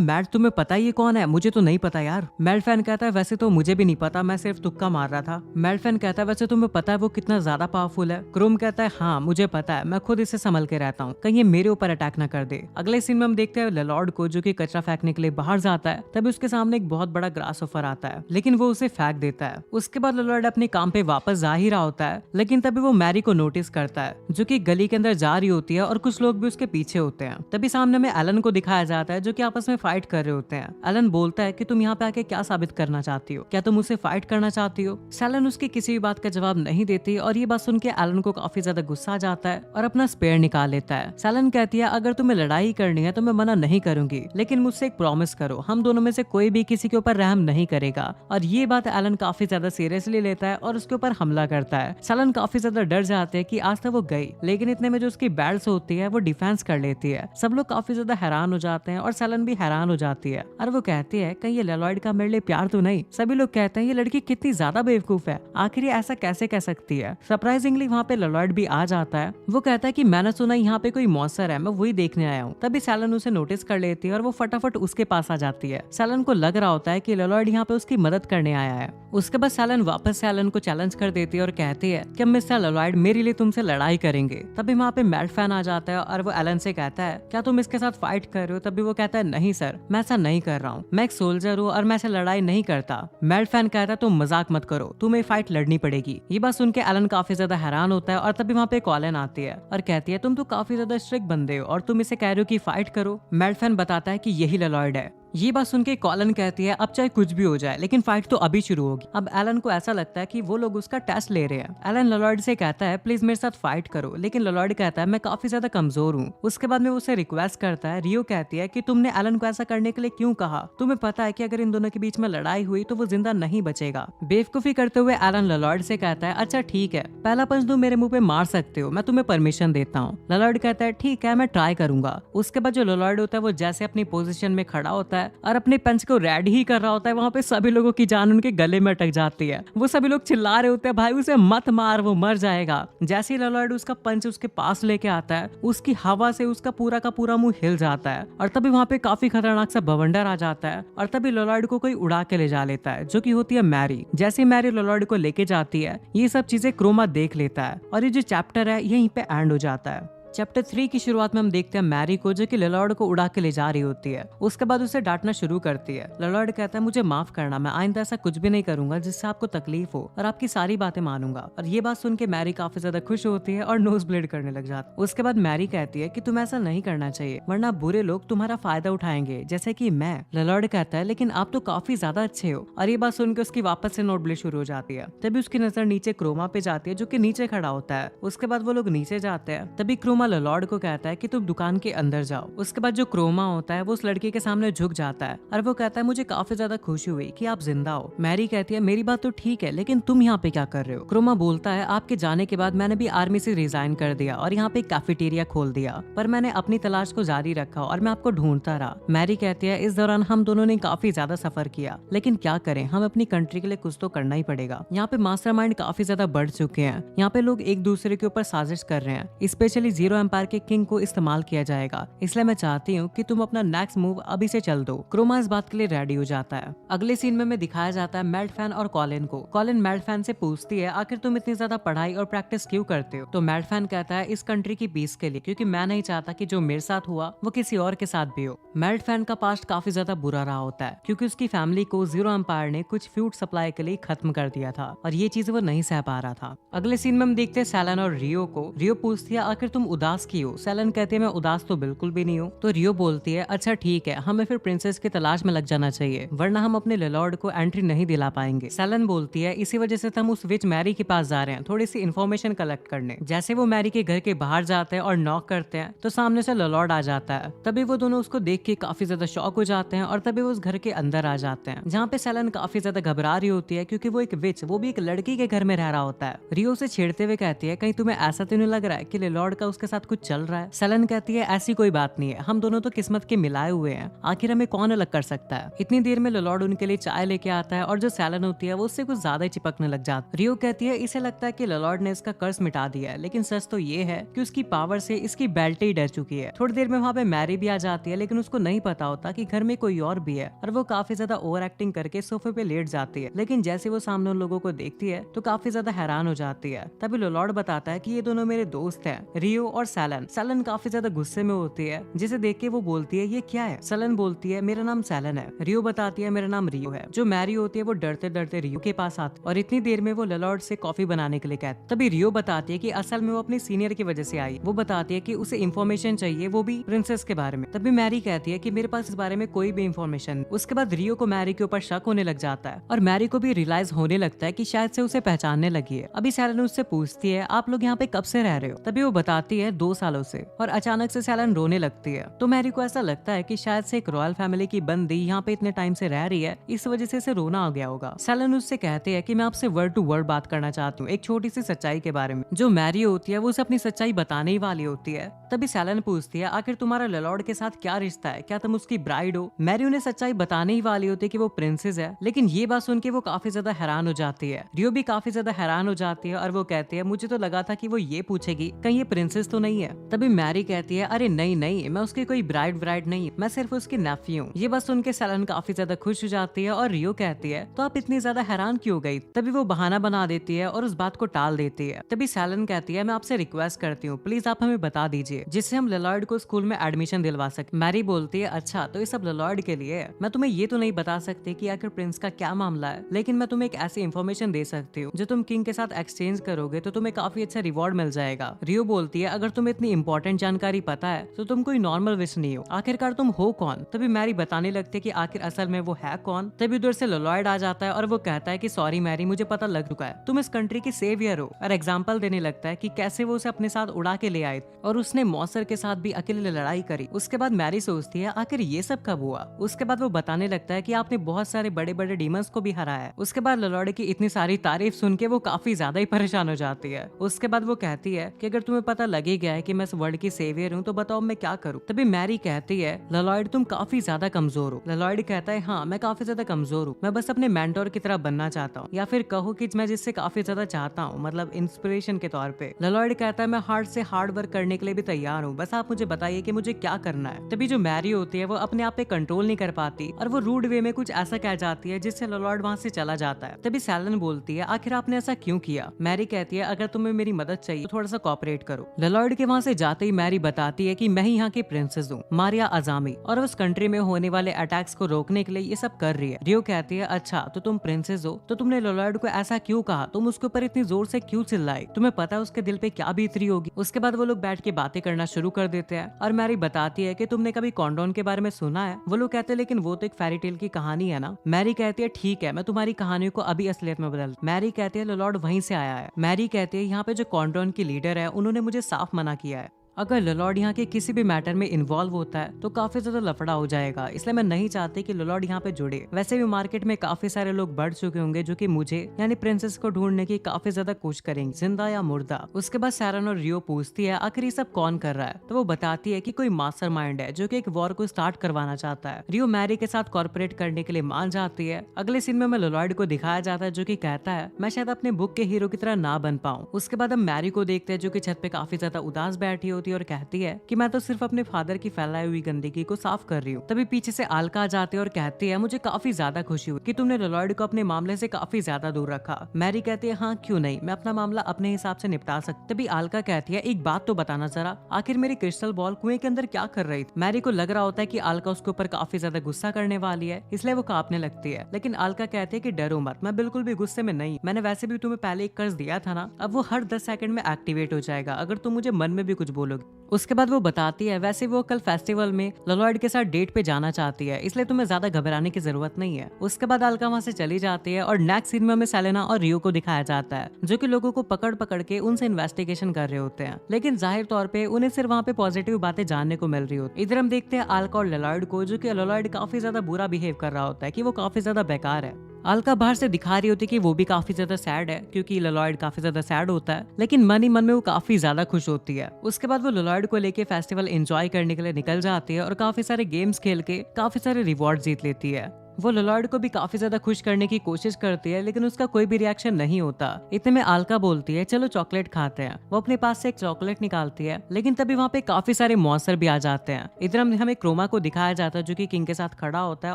मैट तुम्हें पता ही ये कौन है, मुझे तो नहीं पता यार। मेल्टफैन कहता है वैसे तो मुझे भी नहीं पता, मैं सिर्फ तुक्का मार रहा था। मेल्टफैन कहता है वैसे तुम्हें पता है वो कितना ज्यादा पावरफुल है। क्रोम कहता है हाँ मुझे पता है, मैं खुद इसे संभल के रहता हूँ, कहीं ये मेरे ऊपर अटैक ना कर दे। अगले सीन में हम देखते हैं लॉर्ड को जो कि कचरा फेंकने के लिए बाहर जाता है। तभी उसके सामने एक बहुत बड़ा ग्रास ऑफर आता है लेकिन वो उसे फेंक देता है। उसके बाद लॉर्ड अपने काम पे वापस जा ही रहा होता है लेकिन तभी वो मैरी को नोटिस करता है जो कि गली के अंदर जा रही होती है और कुछ लोग भी उसके पीछे होते हैं। तभी सामने में एलन को दिखाया जाता है जो कि आपस में फाइट कर रहे होते हैं। एलन बोलता है कि तुम यहाँ पे आके क्या साबित करना चाहती हो, क्या तुम उसे फाइट करना चाहती हो। सैलन उसकी किसी भी बात का जवाब नहीं देती और ये बात सुन के एलन को काफी ज्यादा गुस्सा आ जाता है और अपना स्पेयर निकाल लेता है। सैलन कहती है अगर तुम्हें लड़ाई करनी है तो मैं मना नहीं करूंगी लेकिन मुझसे एक प्रॉमिस करो, हम दोनों में से कोई भी किसी के ऊपर रहम नहीं करेगा। और ये बात एलन काफी ज्यादा सीरियसली लेता है और उसके ऊपर हमला करता है। सैलन काफी ज्यादा डर जाते हैं कि आज तक वो गई लेकिन इतने में जो उसकी बैल्स होती है वो डिफेंस कर लेती है। सब लोग काफी ज्यादा हैरान हो जाते हैं और सैलन भी हैरान हो जाती है और वो कहती है कहीं ये लॉयड का मेरे लिए प्यार तो नहीं। सभी लोग कहते हैं ये लड़की कितनी ज्यादा बेवकूफ है, आखिर ये ऐसा कैसे कह सकती है। सरप्राइजिंगली वहाँ पे लॉयड भी आ जाता है। वो कहता है कि मैंने सुना यहाँ पे कोई मॉन्स्टर है, मैं वही देखने आया हूँ। तभी सैलन उसे नोटिस कर लेती है और वो फटाफट उसके पास आ जाती है। सैलन को लग रहा होता है कि लॉयड यहाँ पे उसकी मदद करने आया है। उसके बाद सैलन वापस से एलन को चैलेंज कर देती है और कहती है कि मिस्टर लॉयड मेरे लिए तुमसे लड़ाई करेंगे। तभी वहाँ पे मेल्टफैन आ जाता है और वो एलन से कहता है क्या तुम इसके साथ फाइट कर रहे हो। तभी वो कहता है नहीं सर, मैं ऐसा नहीं कर रहा हूँ, मैं एक सोल्जर हूँ और मैं ऐसे लड़ाई नहीं करता। मेल्टफैन कहता है तुम मजाक मत करो, तुम्हें फाइट लड़नी पड़ेगी। ये बात सुन के एलन काफी ज्यादा हैरान होता है और तभी वहाँ पे कॉलिन आती है और कहती है तुम तो काफी ज्यादा स्ट्रिक्ट बंदे हो और तुम इसे कह रहे हो कि फाइट करो। मेल्टफैन बताता है कि यही लॉयड है। ये बात सुन के कॉलिन कहती है अब चाहे कुछ भी हो जाए लेकिन फाइट तो अभी शुरू होगी। अब एलन को ऐसा लगता है कि वो लोग उसका टेस्ट ले रहे हैं। एलन लॉयड से कहता है प्लीज मेरे साथ फाइट करो लेकिन लॉयड कहता है मैं काफी ज्यादा कमजोर हूँ। उसके बाद में उसे रिक्वेस्ट करता है। रियो कहती है कि तुमने एलन को ऐसा करने के लिए क्यों कहा, तुम्हें पता है कि अगर इन दोनों के बीच में लड़ाई हुई तो वो जिंदा नहीं बचेगा। बेवकूफी करते हुए एलन लॉयड से कहता है अच्छा ठीक है, पहला पंच तुम मेरे मुंह पे मार सकते हो, मैं तुम्हें परमिशन देता हूँ। लॉयड कहता है ठीक है मैं ट्राई करूंगा। उसके बाद जो लॉयड होता है वो जैसे अपनी पोजीशन में खड़ा होता है और अपने पंच को रेडी ही कर रहा होता है, वहाँ पे सभी लोगों की जान उनके गले में अटक जाती है। वो सभी लोग चिल्ला रहे होते हैं भाई उसे मत मार, वो मर जाएगा। जैसे ही लॉयड उसका पंच उसके पास लेके आता है उसकी हवा से उसका पूरा का पूरा मुंह हिल जाता है और तभी वहाँ पे काफी खतरनाक सा बवंडर आ जाता है और तभी लॉयड को कोई उड़ा के ले जा लेता है जो कि होती है मैरी। जैसे मैरी लॉयड को लेके जाती है ये सब चीजें क्रोमा देख लेता है और ये जो चैप्टर है यहीं पे एंड हो जाता है। चैप्टर 3 की शुरुआत में हम देखते हैं मैरी को जो कि लॉयड को उड़ा के ले जा रही होती है। उसके बाद उसे डांटना शुरू करती है। लॉयड कहता है मुझे माफ करना, मैं आइंदा ऐसा कुछ भी नहीं करूंगा जिससे आपको तकलीफ हो और आपकी सारी बातें मानूंगा। और ये बात सुन के मैरी काफी ज्यादा खुश होती है और नोज ब्लेड करने लग जाती है। उसके बाद मैरी कहती है कि तुम ऐसा नहीं करना चाहिए वरना बुरे लोग तुम्हारा फायदा उठाएंगे जैसे कि मैं। लॉयड कहता है लेकिन आप तो काफी ज्यादा अच्छे हो। और ये बात सुन के उसकी वापस से नोज ब्लेड शुरू हो जाती है। तभी उसकी नजर नीचे क्रोमा पे जाती है जो कि नीचे खड़ा होता है। उसके बाद वो लोग नीचे जाते हैं। तभी क्रोमा लॉयड को कहता है कि तुम दुकान के अंदर जाओ। उसके बाद जो क्रोमा होता है वो उस लड़के के सामने झुक जाता है और वो कहता है मुझे काफी ज्यादा खुशी हुई कि आप जिंदा हो। मैरी कहती है मेरी बात तो ठीक है लेकिन तुम यहाँ पे क्या कर रहे हो। क्रोमा बोलता है आपके जाने के बाद मैंने भी आर्मी से रिजाइन कर दिया और यहाँ पे कैफेटेरिया खोल दिया, पर मैंने अपनी तलाश को जारी रखा और मैं आपको ढूंढता रहा। मैरी कहती है इस दौरान हम दोनों ने काफी ज्यादा सफर किया लेकिन क्या करें, हम अपनी कंट्री के लिए कुछ तो करना ही पड़ेगा। यहाँ पे मास्टरमाइंड काफी ज्यादा बढ़ चुके हैं। यहाँ पे लोग एक दूसरे के ऊपर साजिश कर रहे हैं, स्पेशली जीरो एम्पायर के किंग को इस्तेमाल किया जाएगा। इसलिए मैं चाहती हूँ कि तुम अपना नेक्स्ट मूव अभी से चल दो। क्रोमा इस बात के लिए रेडी हो जाता है। अगले सीन में दिखाया जाता है मेल्टफैन और कॉलिन को। कॉलिन मेल्टफैन से पूछती है आखिर तुम इतनी ज्यादा पढ़ाई और प्रैक्टिस क्यों करते हो। तो मेल्टफैन कहता है इस कंट्री की पीस के लिए, क्योंकि मैं नहीं चाहता कि जो मेरे साथ हुआ वो किसी और के साथ भी हो। मेल्टफैन का पास्ट काफी ज्यादा बुरा रहा होता है क्योंकि उसकी फैमिली को जीरो एम्पायर ने कुछ फ्यूड सप्लाई के लिए खत्म कर दिया था और ये चीज वो नहीं सह पा रहा था। अगले सीन में हम देखते हैं सैलन और रियो को। रियो पूछती है आखिर तुम उदास की हो। सेलन कहती है मैं उदास तो बिल्कुल भी नहीं हूँ। तो रियो बोलती है अच्छा ठीक है, हमें फिर प्रिंसेस की तलाश में लग जाना चाहिए, वरना हम अपने लॉर्ड को एंट्री नहीं दिला पाएंगे। सेलन बोलती है इसी वजह से हम उस विच मैरी के पास जा रहे हैं थोड़ी सी इन्फॉर्मेशन कलेक्ट करने। जैसे वो मैरी के घर के बाहर जाते हैं और नॉक करते हैं तो सामने से लॉर्ड आ जाता है। तभी वो दोनों उसको देख के काफी ज्यादा शॉक हो जाते हैं और तभी वो उस घर के अंदर आ जाते हैं, जहाँ पे सेलन काफी ज्यादा घबरा रही होती है क्योंकि वो एक विच, वो भी एक लड़की के घर में रह रहा होता है। रियो से छेड़ते हुए कहती है कहीं तुम्हें ऐसा तो नहीं लग रहा है कि लॉर्ड का उसके साथ कुछ चल रहा है। सेलन कहती है ऐसी कोई बात नहीं है, हम दोनों तो किस्मत के मिलाए हुए हैं, आखिर हमें कौन अलग कर सकता है। इतनी देर में लॉर्ड उनके लिए चाय लेके आता है और जो सेलन होती है वो उससे कुछ ज्यादा ही चिपकने लग जाती है। रियो कहती है इसे लगता है कि लॉर्ड ने इसका कर्ज मिटा दिया है, लेकिन सच तो ये है कि उसकी पावर से इसकी बेल्ट ही डर चुकी है। थोड़ी देर में वहाँ पे मैरी भी आ जाती है, लेकिन उसको नहीं पता होता कि घर में कोई और भी है और वो काफी ज्यादा ओवर एक्टिंग करके सोफे पे लेट जाती है। लेकिन जैसे वो सामने उन लोगों को देखती है तो काफी ज्यादा हैरान हो जाती है। तभी लॉर्ड बताता है कि ये दोनों मेरे दोस्त हैं, रियो और सेलन। सेलन काफी ज्यादा गुस्से में होती है, जिसे देख के वो बोलती है ये क्या है। सेलन बोलती है मेरा नाम सेलन है। रियो बताती है मेरा नाम रियो है। जो मैरी होती है वो डरते डरते रियो के पास आती और इतनी देर में वो लॉर्ड से कॉफी बनाने के लिए कहती। तभी रियो बताती है कि असल में वो अपने सीनियर की वजह से आई। वो बताती है कि उसे इन्फॉर्मेशन चाहिए, वो भी प्रिंसेस के बारे में। तभी मैरी कहती है कि मेरे पास इस बारे में कोई भी इन्फॉर्मेशन। उसके बाद रियो को मैरी के ऊपर शक होने लग जाता है और मैरी को भी रियलाइज होने लगता है कि शायद से उसे पहचानने लगी है। अभी सेलन उससे पूछती है आप लोग यहाँ पे कब से रह रहे हो। तभी वो बताती है 2 सालों से। और अचानक से सेलन रोने लगती है। तो मैरी को ऐसा लगता है कि शायद से एक रॉयल फैमिली की बंदी यहाँ पे इतने टाइम से रह रही है, इस वजह से इसे रोना आ गया होगा। सेलन उससे कहते हैं कि मैं आपसे वर्ड टू वर्ड बात करना चाहती हूँ एक छोटी सी सच्चाई के बारे में। जो मैरी होती है वो उसे अपनी सच्चाई बताने ही वाली होती है। तभी सेलन पूछती है आखिर तुम्हारा लॉर्ड के साथ क्या रिश्ता है, क्या तुम उसकी ब्राइड हो। मैरी उन्हें सच्चाई बताने ही वाली होती है कि वो प्रिंसेस है, लेकिन ये बात सुन के वो काफी ज्यादा हैरान हो जाती है। रियो भी काफी ज्यादा हैरान हो जाती है और वो कहती है मुझे तो लगा था कि वो ये पूछेगी कहीं ये प्रिंसेस तो नहीं है। तभी मैरी कहती है अरे नहीं नहीं, मैं उसकी कोई ब्राइड नहीं, मैं सिर्फ उसकी नेफ्यू हूँ। ये बात सुन के सेलन काफी ज्यादा खुश हो जाती है और रियो कहती है तो आप इतनी ज्यादा हैरान क्यों गई। तभी वो बहाना बना देती है और उस बात को टाल देती है। तभी सेलन कहती है मैं आपसे रिक्वेस्ट करती हूँ प्लीज आप हमें बता दीजिए जिससे हम लॉर्ड को स्कूल में एडमिशन दिलवा सके। मैरी बोलती है अच्छा तो ये सब लॉर्ड के लिए है, मैं तुम्हें ये तो नहीं बता सकती कि आखिर प्रिंस का क्या मामला है, लेकिन मैं तुम्हें एक ऐसी इन्फॉर्मेशन दे सकती हूँ जो तुम किंग के साथ एक्सचेंज करोगे तो तुम्हें काफी अच्छा रिवॉर्ड मिल जाएगा। रियो बोलती है अगर तुम्हें इतनी इंपॉर्टेंट जानकारी पता है तो तुम कोई नॉर्मल विश नहीं हो, आखिरकार तुम हो कौन। तभी मैरी बताने लगती है कि आखिर असल में वो है कौन। तभी उधर से लॉर्ड आ जाता है और वो कहता है कि सॉरी मैरी मुझे पता लग चुका है, तुम इस कंट्री की सेवियर हो। और एग्जाम्पल देने लगता है कि कैसे वो उसे अपने साथ उड़ा के ले आए और उसने मॉन्स्टर के साथ भी अकेले लड़ाई करी। उसके बाद मैरी सोचती है आखिर ये सब कब हुआ। उसके बाद वो बताने लगता है कि आपने बहुत सारे बड़े बड़े डीमंस को भी हराया है। उसके बाद लॉर्ड की इतनी सारी तारीफ सुन के वो काफी ज्यादा ही परेशान हो जाती है। उसके बाद वो कहती है कि अगर तुम्हें पता लगे गया है कि मैं इस वर्ल्ड की सेवियर हूँ तो बताओ मैं क्या करूँ। तभी मैरी कहती है लॉर्ड तुम काफी ज्यादा कमजोर हो। लॉर्ड कहता है हाँ मैं काफी ज्यादा कमजोर हूँ, मैं बस अपने मेंटोर की तरह बनना चाहता हूँ, या फिर कहो कि मैं जिससे काफी ज्यादा चाहता हूँ, मतलब इंस्पिरेशन के तौर पे। लॉर्ड कहता है मैं हार्ड से हार्ड वर्क करने के लिए भी तैयार हूँ, बस आप मुझे बताइए कि मुझे क्या करना है। तभी जो मैरी होती है वो अपने आप पे कंट्रोल नहीं कर पाती और वो रूड वे में कुछ ऐसा कह जाती है जिससे लॉर्ड वहाँ से चला जाता है। तभी सेलन बोलती है आखिर आपने ऐसा क्यों किया। मैरी कहती है अगर तुम्हें मेरी मदद चाहिए तो थोड़ा सा कोऑपरेट करो। लॉर्ड के वहाँ से जाते ही मैरी बताती है कि मैं ही यहाँ की प्रिंसेस हूँ मारिया अजामी, और उस कंट्री में होने वाले अटैक्स को रोकने के लिए ये सब कर रही है। रियो कहती है अच्छा तो तुम प्रिंसेस हो तो तुमने लॉर्ड को ऐसा क्यों कहा, तुम उसके ऊपर इतनी जोर से क्यों चिल्लाई, तुम्हें पता है उसके दिल पे क्या बीत रही होगी। उसके बाद वो लोग बैठ के बातें करना शुरू कर देते हैं और मैरी बताती है कि तुमने कभी कॉन्डोन के बारे में सुना है। वो लोग कहते हैं लेकिन वो तो एक फेरी टेल की कहानी है ना। मैरी कहती है ठीक है मैं तुम्हारी कहानियों को अभी असलियत में बदल। मैरी कहती है लॉर्ड वहीं से आया है। मैरी कहती है यहाँ पे जो कॉन्डोन की लीडर है उन्होंने मुझे साफ मना किया है, अगर लॉर्ड यहाँ के किसी भी मैटर में इन्वॉल्व होता है तो काफी ज्यादा लफड़ा हो जाएगा, इसलिए मैं नहीं चाहती कि लॉर्ड यहाँ पे जुड़े। वैसे भी मार्केट में काफी सारे लोग बढ़ चुके होंगे जो कि मुझे यानी प्रिंसेस को ढूंढने की काफी ज्यादा कोशिश करेंगे, जिंदा या मुर्दा। उसके बाद सैरन और रियो पूछती है आखिर ये सब कौन कर रहा है, तो वो बताती है कि कोई मास्टरमाइंड है जो कि एक वॉर को स्टार्ट करवाना चाहता है। रियो मैरी के साथ कॉर्पोरेट करने के लिए मान जाती है। अगले सीन में हमें लॉर्ड को दिखाया जाता है जो कि कहता है मैं शायद अपने बुक के हीरो की तरह ना बन पाऊं। उसके बाद हम मैरी को देखते हैं जो कि छत पे काफी ज्यादा उदास बैठी होती है और कहती है कि मैं तो सिर्फ अपने फादर की फैलाई हुई गंदगी को साफ कर रही हूँ। तभी पीछे से आल्का आ जाती है और कहती है मुझे काफी ज्यादा खुशी हुई कि तुमने लॉर्ड को अपने मामले से काफी ज्यादा दूर रखा। मैरी कहती है हाँ क्यों नहीं, मैं अपना मामला अपने हिसाब से निपटा सकती। तभी आल्का कहती है एक बात तो बताना जरा, आखिर मेरी क्रिस्टल बॉल कुएं के अंदर क्या कर रही थी। मैरी को लग रहा होता है कि आल्का उसके ऊपर काफी ज्यादा गुस्सा करने वाली है, इसलिए वो कांपने लगती है। लेकिन आल्का कहती है कि डरो मत, मैं बिल्कुल भी गुस्से में नहीं, मैंने वैसे भी तुम्हें पहले एक कर्ज दिया था ना, अब वो हर 10 सेकंड में एक्टिवेट हो जाएगा अगर तुम मुझे मन में भी कुछ बोलोगे। लगभग। उसके बाद वो बताती है वैसे वो कल फेस्टिवल में ललॉयड के साथ डेट पे जाना चाहती है, इसलिए तुम्हें ज्यादा घबराने की जरूरत नहीं है। उसके बाद अलका वहाँ से चली जाती है और नेक्स्ट सीन में हमें सेलेना और रियो को दिखाया जाता है जो कि लोगों को पकड़ पकड़ के उनसे इन्वेस्टिगेशन कर रहे होते हैं, लेकिन जाहिर तौर पे उन्हें सिर्फ वहाँ पे पॉजिटिव बातें जानने को मिल रही होती है। इधर हम देखते हैं अलका और ललॉयड को, जो कि ललॉयड काफी ज्यादा बुरा बिहेव कर रहा होता है कि वो काफी ज्यादा बेकार है। अलका बाहर से दिखा रही होती है कि वो भी काफी ज्यादा सैड है क्योंकि ललॉयड काफी ज्यादा सैड होता है, लेकिन मन ही मन में वो काफी ज्यादा खुश होती है। उसके बाद वो ललॉयड को लेके फेस्टिवल एंजॉय करने के लिए निकल जाती है और काफी सारे गेम्स खेल के काफी सारे रिवॉर्ड जीत लेती है। वो ललॉयड को भी काफी ज्यादा खुश करने की कोशिश करती है, लेकिन उसका कोई भी रिएक्शन नहीं होता। इतने में अलका बोलती है चलो चॉकलेट खाते हैं। वो अपने पास से एक चॉकलेट निकालती है, लेकिन तभी वहाँ पे काफी सारे मॉन्स्टर भी आ जाते हैं। इधर हमें क्रोमा को दिखाया जाता है जो कि किंग के साथ खड़ा होता है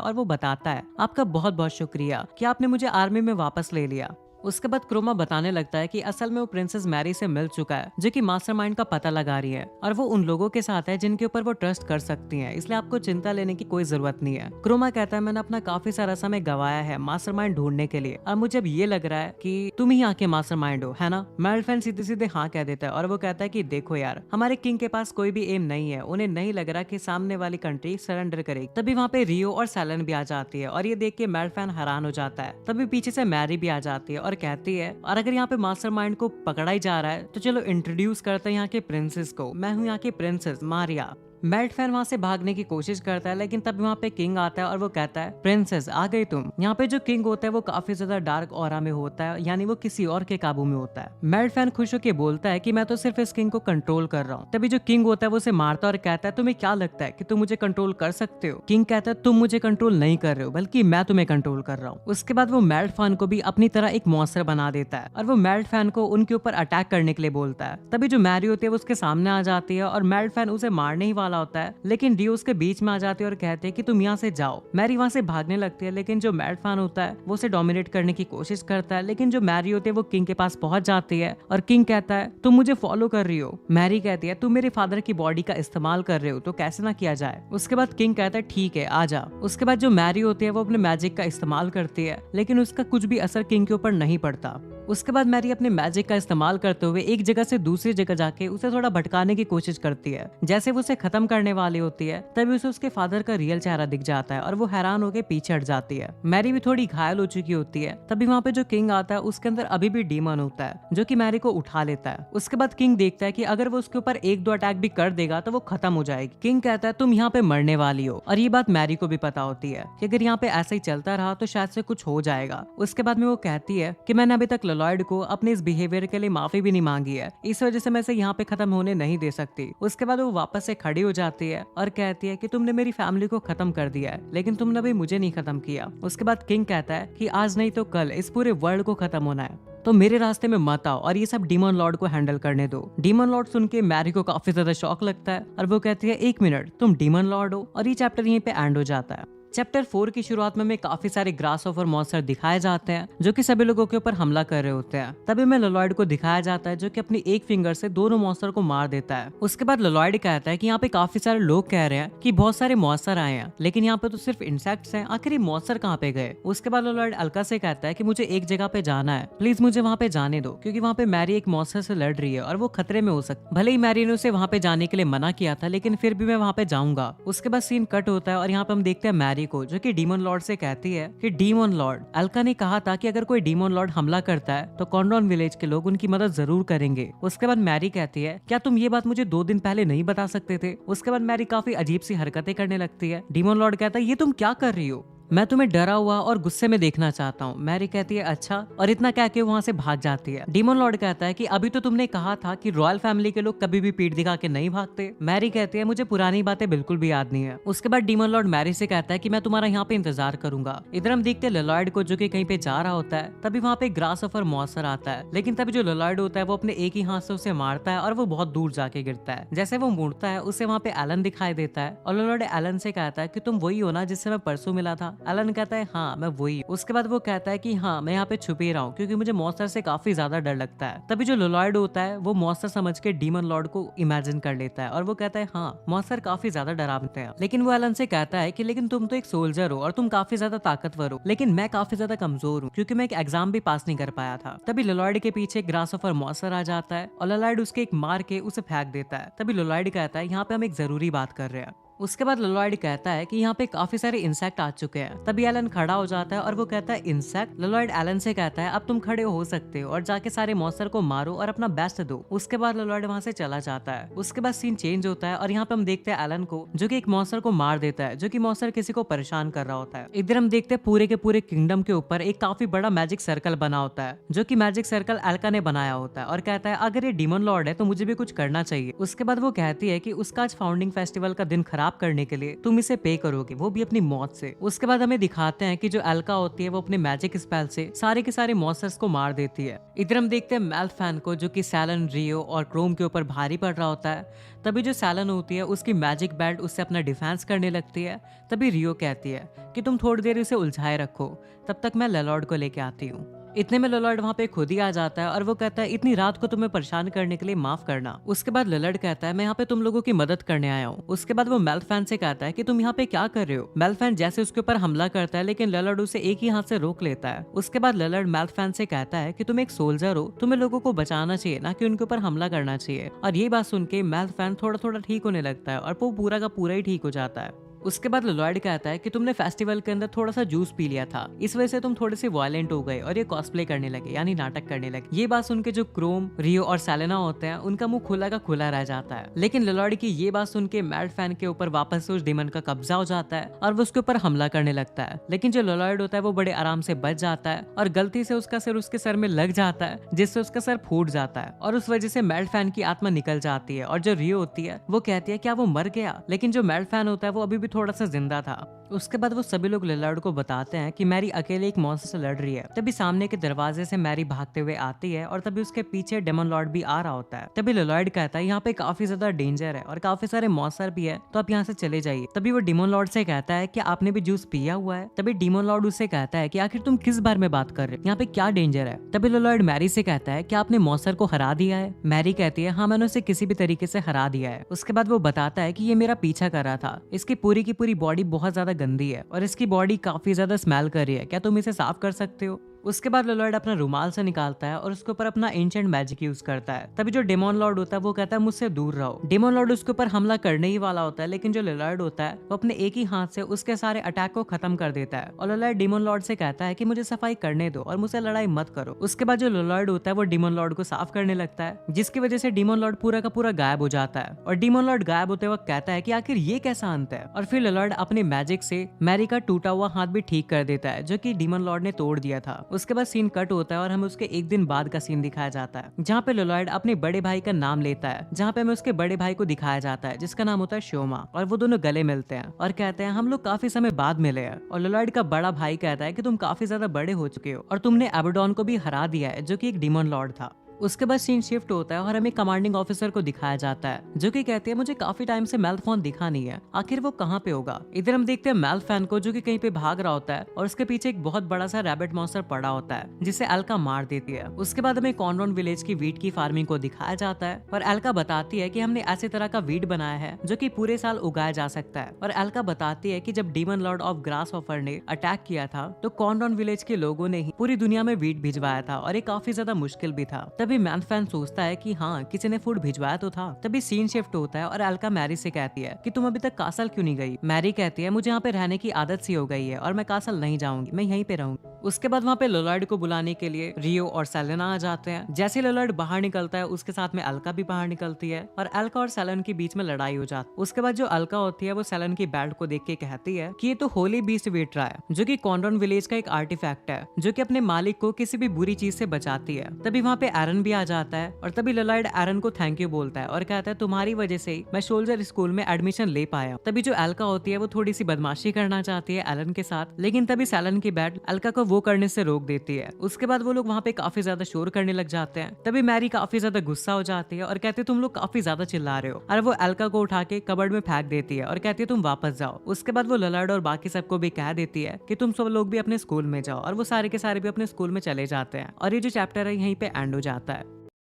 और वो बताता है आपका बहुत बहुत शुक्रिया कि आपने मुझे आर्मी में वापस ले लिया। उसके बाद क्रोमा बताने लगता है कि असल में वो प्रिंसेस मैरी से मिल चुका है जो कि मास्टरमाइंड का पता लगा रही है और वो उन लोगों के साथ है जिनके ऊपर वो ट्रस्ट कर सकती हैं, इसलिए आपको चिंता लेने की कोई जरूरत नहीं है। क्रोमा कहता है मैंने अपना काफी सारा समय गवाया है मास्टरमाइंड ढूंढने के लिए, अब मुझे अब ये लग रहा है कि तुम ही यहाँ के मास्टरमाइंड हो, है ना। मेल्फैन सीधे सीधे हाँ कह देता है और वो कहता है कि देखो यार हमारे किंग के पास कोई भी एम नहीं है, उन्हें नहीं लग रहा कि सामने वाली कंट्री सरेंडर करेगी। तभी वहाँ पे रियो और सैलन भी आ जाती है और ये देख के मेल्फैन हैरान हो जाता है। तभी पीछे से मैरी भी आ जाती है और कहती है और अगर यहाँ पे मास्टरमाइंड को पकड़ा ही जा रहा है तो चलो इंट्रोड्यूस करते हैं यहाँ के प्रिंसेस को, मैं हूँ यहाँ की प्रिंसेस मारिया। मेल्फैन वहाँ से भागने की कोशिश करता है, लेकिन तब वहाँ पे किंग आता है और वो कहता है प्रिंसेस आ गई तुम। यहाँ पे जो किंग होता है वो काफी ज्यादा डार्क ऑरा में होता है, यानी वो किसी और के काबू में होता है। मेल्फैन खुश होकर बोलता है कि मैं तो सिर्फ इस किंग को कंट्रोल कर रहा हूँ। तभी जो किंग होता है वो उसे मारता है और कहता है तुम्हें क्या लगता है कि तुम मुझे कंट्रोल कर सकते हो। किंग कहता है तुम मुझे कंट्रोल नहीं कर रहे हो, बल्कि मैं तुम्हें कंट्रोल कर रहा हूँ। उसके बाद वो मेल्फैन को भी अपनी तरह एक मॉन्स्टर बना देता है और वो मेल्फैन को उनके ऊपर अटैक करने के लिए बोलता है। तभी जो मैरी होती है वो उसके सामने आ जाती है और मेल्फैन उसे मारने ही वाला होता है, लेकिन रियो उसके बीच में आ जाते हैं और कहते हैं कि तुम यहाँ से जाओ। मैरी वहाँ से भागने लगती है, लेकिन जो मेल्फैन होता है वो उसे डोमिनेट करने की कोशिश करता है, लेकिन जो मैरी होती है वो किंग के पास पहुंच जाती है और किंग कहता है तुम मुझे फॉलो कर रही हो। मैरी कहती है तुम मेरे फादर की बॉडी का इस्तेमाल कर रहे हो तो कैसे ना किया जाए। उसके बाद किंग कहता है ठीक है आ जा। उसके बाद जो मैरी होती है वो अपने मैजिक का इस्तेमाल करती है, लेकिन उसका कुछ भी असर किंग के ऊपर नहीं पड़ता। उसके बाद मैरी अपने मैजिक का इस्तेमाल करते हुए एक जगह से दूसरी जगह जाके उसे थोड़ा भटकाने की कोशिश करती है। जैसे वो उसे खत्म करने वाली होती है तभी उसे उसके फादर का रियल चेहरा दिख जाता है और वो हैरान होकर पीछे हट जाती है। मैरी भी थोड़ी घायल हो चुकी होती है। तभी वहाँ पे जो किंग आता है उसके अंदर अभी भी डीमन होता है जो कि मैरी को उठा लेता है। उसके बाद किंग देखता है कि अगर वो उसके ऊपर एक दो अटैक भी कर देगा तो वो खत्म हो जाएगी। किंग कहता है तुम यहाँ पे मरने वाली हो, और ये बात मैरी को भी पता होती है कि अगर यहाँ पे ऐसा ही चलता रहा तो शायद से कुछ हो जाएगा। उसके बाद में वो कहती है कि मैंने अभी तक ललॉयड को अपने इस बिहेवियर के लिए माफी भी नहीं मांगी है, इस वजह से मैं इसे यहाँ पे खत्म होने नहीं दे सकती। उसके बाद वो वापस से खड़ी हो जाती है और कहती है कि तुमने मेरी फैमिली को खत्म कर दिया है, लेकिन तुमने अभी मुझे नहीं खत्म किया। उसके बाद किंग कहता है कि आज नहीं तो कल इस पूरे वर्ल्ड को खत्म होना है, तो मेरे रास्ते में मत आओ और ये सब डीमन लॉर्ड को हैंडल करने दो। डीमन लॉर्ड सुन के मैरी को काफी ज्यादा शॉक लगता है और वो कहती है एक मिनट तुम डीमन लॉर्ड हो, और ये चैप्टर यहीं पे एंड हो जाता है। चैप्टर 4 की शुरुआत में हमें काफी सारे ग्रास ऑफर मॉन्स्टर दिखाए जाते हैं जो कि सभी लोगों के ऊपर हमला कर रहे होते हैं। तभी में ललॉयड को दिखाया जाता है जो कि अपनी एक फिंगर से दोनों मॉन्स्टर को मार देता है। उसके बाद ललॉयड कहता है कि यहाँ पे काफी सारे लोग कह रहे हैं कि बहुत सारे मॉन्स्टर आए हैं, लेकिन यहाँ पे तो सिर्फ इंसेक्ट्स हैं, आखिर ये मॉन्स्टर कहाँ पे गए। उसके बाद ललॉयड अलका से कहता है कि मुझे एक जगह पे जाना है, प्लीज मुझे वहाँ पे जाने दो, क्योंकि वहाँ पे मैरी एक मॉन्स्टर से लड़ रही है और वो खतरे में हो सकती। भले ही मैरी ने उसे वहाँ पे जाने के लिए मना किया था, लेकिन फिर भी मैं वहाँ पे जाऊंगा। उसके बाद सीन कट होता है और यहाँ पे हम देखते हैं मैरी को जो कि डीमन लॉर्ड से कहती है कि डीमन लॉर्ड, अलका ने कहा था कि अगर कोई डीमन लॉर्ड हमला करता है तो कॉन्डॉन विलेज के लोग उनकी मदद जरूर करेंगे। उसके बाद मैरी कहती है क्या तुम ये बात मुझे 2 दिन पहले नहीं बता सकते थे। उसके बाद मैरी काफी अजीब सी हरकतें करने लगती है। डीमन लॉर्ड कहता है ये तुम क्या कर रही हो, मैं तुम्हें डरा हुआ और गुस्से में देखना चाहता हूँ। मैरी कहती है अच्छा, और इतना कह के वहाँ से भाग जाती है। डीमन लॉर्ड कहता है कि अभी तो तुमने कहा था कि रॉयल फैमिली के लोग कभी भी पीठ दिखा के नहीं भागते। मैरी कहती है मुझे पुरानी बातें बिल्कुल भी याद नहीं है। उसके बाद डीमन लॉर्ड मैरी से कहता है कि मैं तुम्हारा यहाँ पे इंतजार करूंगा। इधर हम देखते हैं ललॉयड को जो कि कहीं पे जा रहा होता है। तभी वहाँ पे ग्रास ऑफर मॉन्स्टर आता है, लेकिन तभी जो ललॉयड होता है वो अपने एक ही हाथ से उसे मारता है और वो बहुत दूर जाके गिरता है। जैसे वो मुड़ता है उसे वहाँ पे एलन दिखाई देता है और ललॉयड एलन से कहता है कि तुम वही हो ना जिससे मैं परसों मिला था। एलन कहता है हाँ मैं वही। उसके बाद वो कहता है कि हाँ मैं यहाँ पे छुप ही रहा हूँ क्योंकि मुझे मॉन्स्टर से काफी ज्यादा डर लगता है। तभी जो लोलॉयड होता है वो मॉन्स्टर समझ के डीमन लॉर्ड को इमेजिन कर लेता है और वो कहता है हाँ मॉन्स्टर काफी ज्यादा डरावने हैं। लेकिन वो एलन से कहता है कि लेकिन तुम तो एक सोल्जर हो और तुम काफी ज्यादा ताकतवर हो, लेकिन मैं काफी ज्यादा कमजोर हूँ क्योंकि मैं एक एग्जाम भी पास नहीं कर पाया था। तभी लोलॉयड के पीछे एक ग्रासहॉपर मॉन्स्टर आ जाता है और लोलॉयड उसके एक मार के उसे फेंक देता है। तभी लोलॉयड कहता है यहाँ पे हम एक जरूरी बात कर रहे हैं। उसके बाद लोलॉयड कहता है कि यहाँ पे काफी सारे इंसेक्ट आ चुके हैं। तभी एलन खड़ा हो जाता है और वो कहता है इंसेक्ट। लोलॉयड एलन से कहता है अब तुम खड़े हो सकते हो और जाके सारे मॉन्स्टर को मारो और अपना बेस्ट दो। उसके बाद लोलॉयड वहाँ से चला जाता है। उसके बाद सीन चेंज होता है और यहाँ पे हम देखते हैं एलन को जो कि एक मॉन्स्टर को मार देता है, जो कि मॉन्स्टर किसी को परेशान कर रहा होता है। इधर हम देखते हैं पूरे के पूरे किंगडम के ऊपर एक काफी बड़ा मैजिक सर्कल बना होता है, जो कि मैजिक सर्कल एल्का ने बनाया होता है और कहता है अगर ये डीमन लॉर्ड है तो मुझे भी कुछ करना चाहिए। उसके बाद वो कहती है कि उसका आज फाउंडिंग फेस्टिवल का दिन खराब करने के लिए तुम इसे पे करोगे, वो भी अपनी मौत से। उसके बाद हमें दिखाते हैं कि जो एल्का होती है वो अपने मैजिक स्पेल से सारे के सारे मॉन्स्टर्स को मार देती है। इधर हम देखते हैं मेल्फैन को जो कि सैलन, रियो और क्रोम के ऊपर भारी पड़ रहा होता है। तभी जो सैलन होती है उसकी मैजिक बेल्ट उससे अपना डिफेंस करने लगती है। तभी रियो कहती है कि तुम थोड़ी देर इसे उलझाए रखो, तब तक मैं लेलॉर्ड को लेके आती हूँ। इतने में लोलॉर्ड वहाँ पे खुद ही आ जाता है और वो कहता है इतनी रात को तुम्हें परेशान करने के लिए माफ करना। उसके बाद लोलॉर्ड कहता है मैं यहाँ पे तुम लोगों की मदद करने आया हूँ। उसके बाद वो मेल्फैन से कहता है कि तुम यहाँ पे क्या कर रहे हो। मेल्फैन जैसे उसके ऊपर हमला करता है लेकिन लोलॉर्ड उसे एक ही हाथ से रोक लेता है। उसके बाद लोलॉर्ड मेल्फैन से कहता है कि तुम एक सोल्जर हो, तुम्हें लोगों को बचाना चाहिए ना कि उनके ऊपर हमला करना चाहिए। और ये बात सुन के मेल्फैन थोड़ा थोड़ा ठीक होने लगता है और वो पूरा का पूरा ही ठीक हो जाता है। उसके बाद लोलॉर्ड कहता है कि तुमने फेस्टिवल के अंदर थोड़ा सा जूस पी लिया था, इस वजह से तुम थोड़े से वायलेंट हो गए और ये कॉस्प्ले करने लगे, यानी नाटक करने लगे। ये बात सुन के जो क्रोम, रियो और सेलेना होते हैं उनका मुंह खुला का खुला रह जाता है। लेकिन लोलॉर्ड की ये बात सुन के मेल्फैन के ऊपर वापस से उस डेमन का कब्जा हो जाता है और वो उसके ऊपर हमला करने लगता है। लेकिन जो लोलॉर्ड होता है वो बड़े आराम से बच जाता है और गलती से उसका सिर उसके सर में लग जाता है, जिससे उसका सर फूट जाता है और उस वजह से मेल्फैन की आत्मा निकल जाती है। और जो रियो होती है वो कहती है क्या वो मर गया, लेकिन जो मेल्फैन होता है वो अभी भी थोड़ा सा जिंदा था। उसके बाद वो सभी लोग लोलॉर्ड को बताते हैं कि मैरी अकेले एक मॉन्स्टर से लड़ रही है। तभी सामने के दरवाजे से मैरी भागते हुए आती है और तभी उसके पीछे डेमन लॉर्ड भी आ रहा होता है। तभी लोलॉर्ड कहता है यहाँ पे काफी ज्यादा डेंजर है और काफी सारे मॉन्स्टर भी है, तो आप यहाँ से चले जाइए। तभी वो डेमन लॉर्ड से कहता है कि आपने भी जूस पिया हुआ है। तभी डेमन लॉर्ड उससे कहता है कि आखिर तुम किस बारे में बात कर रहे हो, यहाँ पे क्या डेंजर है। तभी लोलॉर्ड मैरी से कहता है कि आपने मॉन्स्टर को हरा दिया है। मैरी कहती है हाँ मैंने उसे किसी भी तरीके से हरा दिया है। उसके बाद वो बताता है कि ये मेरा पीछा कर रहा था, इसकी पूरी की पूरी बॉडी बहुत ज्यादा गंदी है और इसकी बॉडी काफी ज्यादा स्मेल कर रही है, क्या तुम इसे साफ कर सकते हो। उसके बाद लोलॉर्ड अपना रुमाल से निकालता है और उसके ऊपर अपना एंशिएंट मैजिक यूज करता है। तभी जो डेमन लॉर्ड होता है वो कहता है मुझसे दूर रहो। डेमन लॉर्ड उसके ऊपर हमला करने ही वाला होता है, लेकिन जो लोलॉर्ड होता है वो अपने एक ही हाथ से उसके सारे अटैक को खत्म कर देता है और लोलॉर्ड डेमन लॉर्ड से कहता है कि मुझे सफाई करने दो और मुझसे लड़ाई मत करो। उसके बाद जो लोलॉर्ड होता है वो डेमन लॉर्ड को साफ करने लगता है, जिसकी वजह से डेमन लॉर्ड पूरा का पूरा गायब हो जाता है। और डेमन लॉर्ड गायब होते वक्त कहता है कि आखिर ये कैसा अंत है। और फिर लोलॉर्ड अपने मैजिक से मैरी का टूटा हुआ हाथ भी ठीक कर देता है, जो कि डेमन लॉर्ड ने तोड़ दिया था। उसके बाद सीन कट होता है और हमें उसके एक दिन बाद का सीन दिखाया जाता है, जहाँ पे लोलॉर्ड अपने बड़े भाई का नाम लेता है, जहाँ पे हमें उसके बड़े भाई को दिखाया जाता है जिसका नाम होता है शोमा। और वो दोनों गले मिलते हैं और कहते हैं हम लोग काफी समय बाद मिले हैं। और लोलॉर्ड का बड़ा भाई कहता है कि तुम काफी ज्यादा बड़े हो चुके हो और तुमने एबेडोन को भी हरा दिया है, जो कि एक डीमन लॉर्ड था। उसके बाद सीन शिफ्ट होता है और हमें कमांडिंग ऑफिसर को दिखाया जाता है, जो कि कहती है मुझे काफी टाइम से मेल्फॉन दिखा नहीं है, आखिर वो कहाँ पे होगा। इधर हम देखते हैं मेल्फैन को जो कि कहीं पे भाग रहा होता है और उसके पीछे एक बहुत बड़ा सा रैबिट मॉन्स्टर पड़ा होता है, जिसे एल्का मार देती है। उसके बाद हमें कॉनरॉन विलेज की वीट की फार्मिंग को दिखाया जाता है और एल्का बताती है कि हमने ऐसे तरह का वीट बनाया है जो कि पूरे साल उगाया जा सकता है। और एल्का बताती है कि जब डीमन लॉर्ड ऑफ ग्रासहॉपर ने अटैक किया था तो कॉनरॉन विलेज के लोगों ने ही पूरी दुनिया में वीट भिजवाया था और ये काफी ज्यादा मुश्किल भी था। तभी मेल्फैन सोचता है कि हाँ किसी ने फूड भिजवाया तो था। तभी सीन शिफ्ट होता है और एल्का मैरी से कहती है कि तुम अभी तक कासल क्यों नहीं गई। मैरी कहती है मुझे यहाँ पे रहने की आदत सी हो गई है और मैं कासल नहीं जाऊंगी, मैं यहीं पे रहूंगी। उसके बाद वहाँ पे लोलॉर्ड को बुलाने के लिए रियो और सेलेना आ जाते हैं। जैसे लोलॉर्ड बाहर निकलता है उसके साथ में एल्का भी बाहर निकलती है और एल्का और सेलन के बीच में लड़ाई हो जाती है। उसके बाद जो एल्का होती है वो सेलन की बेल्ट को देख के कहती है कि ये तो होली बीस्ट वेट रहा है, जो कि कॉनरॉन विलेज का एक आर्टिफैक्ट है जो कि अपने मालिक को किसी भी बुरी चीज से बचाती है। तभी वहाँ पे एरन भी आ जाता है और तभी लोलॉर्ड एरन को थैंक यू बोलता है और कहता है तुम्हारी वजह से मैं सोल्जर स्कूल में एडमिशन ले पाया। तभी जो एल्का होती है वो थोड़ी सी बदमाशी करना चाहती है एलन के साथ, लेकिन तभी सेलन की बेल्ट एल्का को वो करने से रोक देती है। उसके बाद वो लोग वहाँ पे काफी ज्यादा शोर करने लग जाते हैं। तभी मैरी काफी ज्यादा गुस्सा हो जाती है और कहती है तुम लोग काफी ज्यादा चिल्ला रहे हो, और वो एल्का को उठा के कबर्ड में फेंक देती है और कहती है तुम वापस जाओ। उसके बाद वो ललार्ड और बाकी सबको भी कह देती है कि तुम सब लोग भी अपने स्कूल में जाओ, और वो सारे के सारे भी अपने स्कूल में चले जाते हैं। और ये जो चैप्टर है यहीं पे एंड हो जाता है।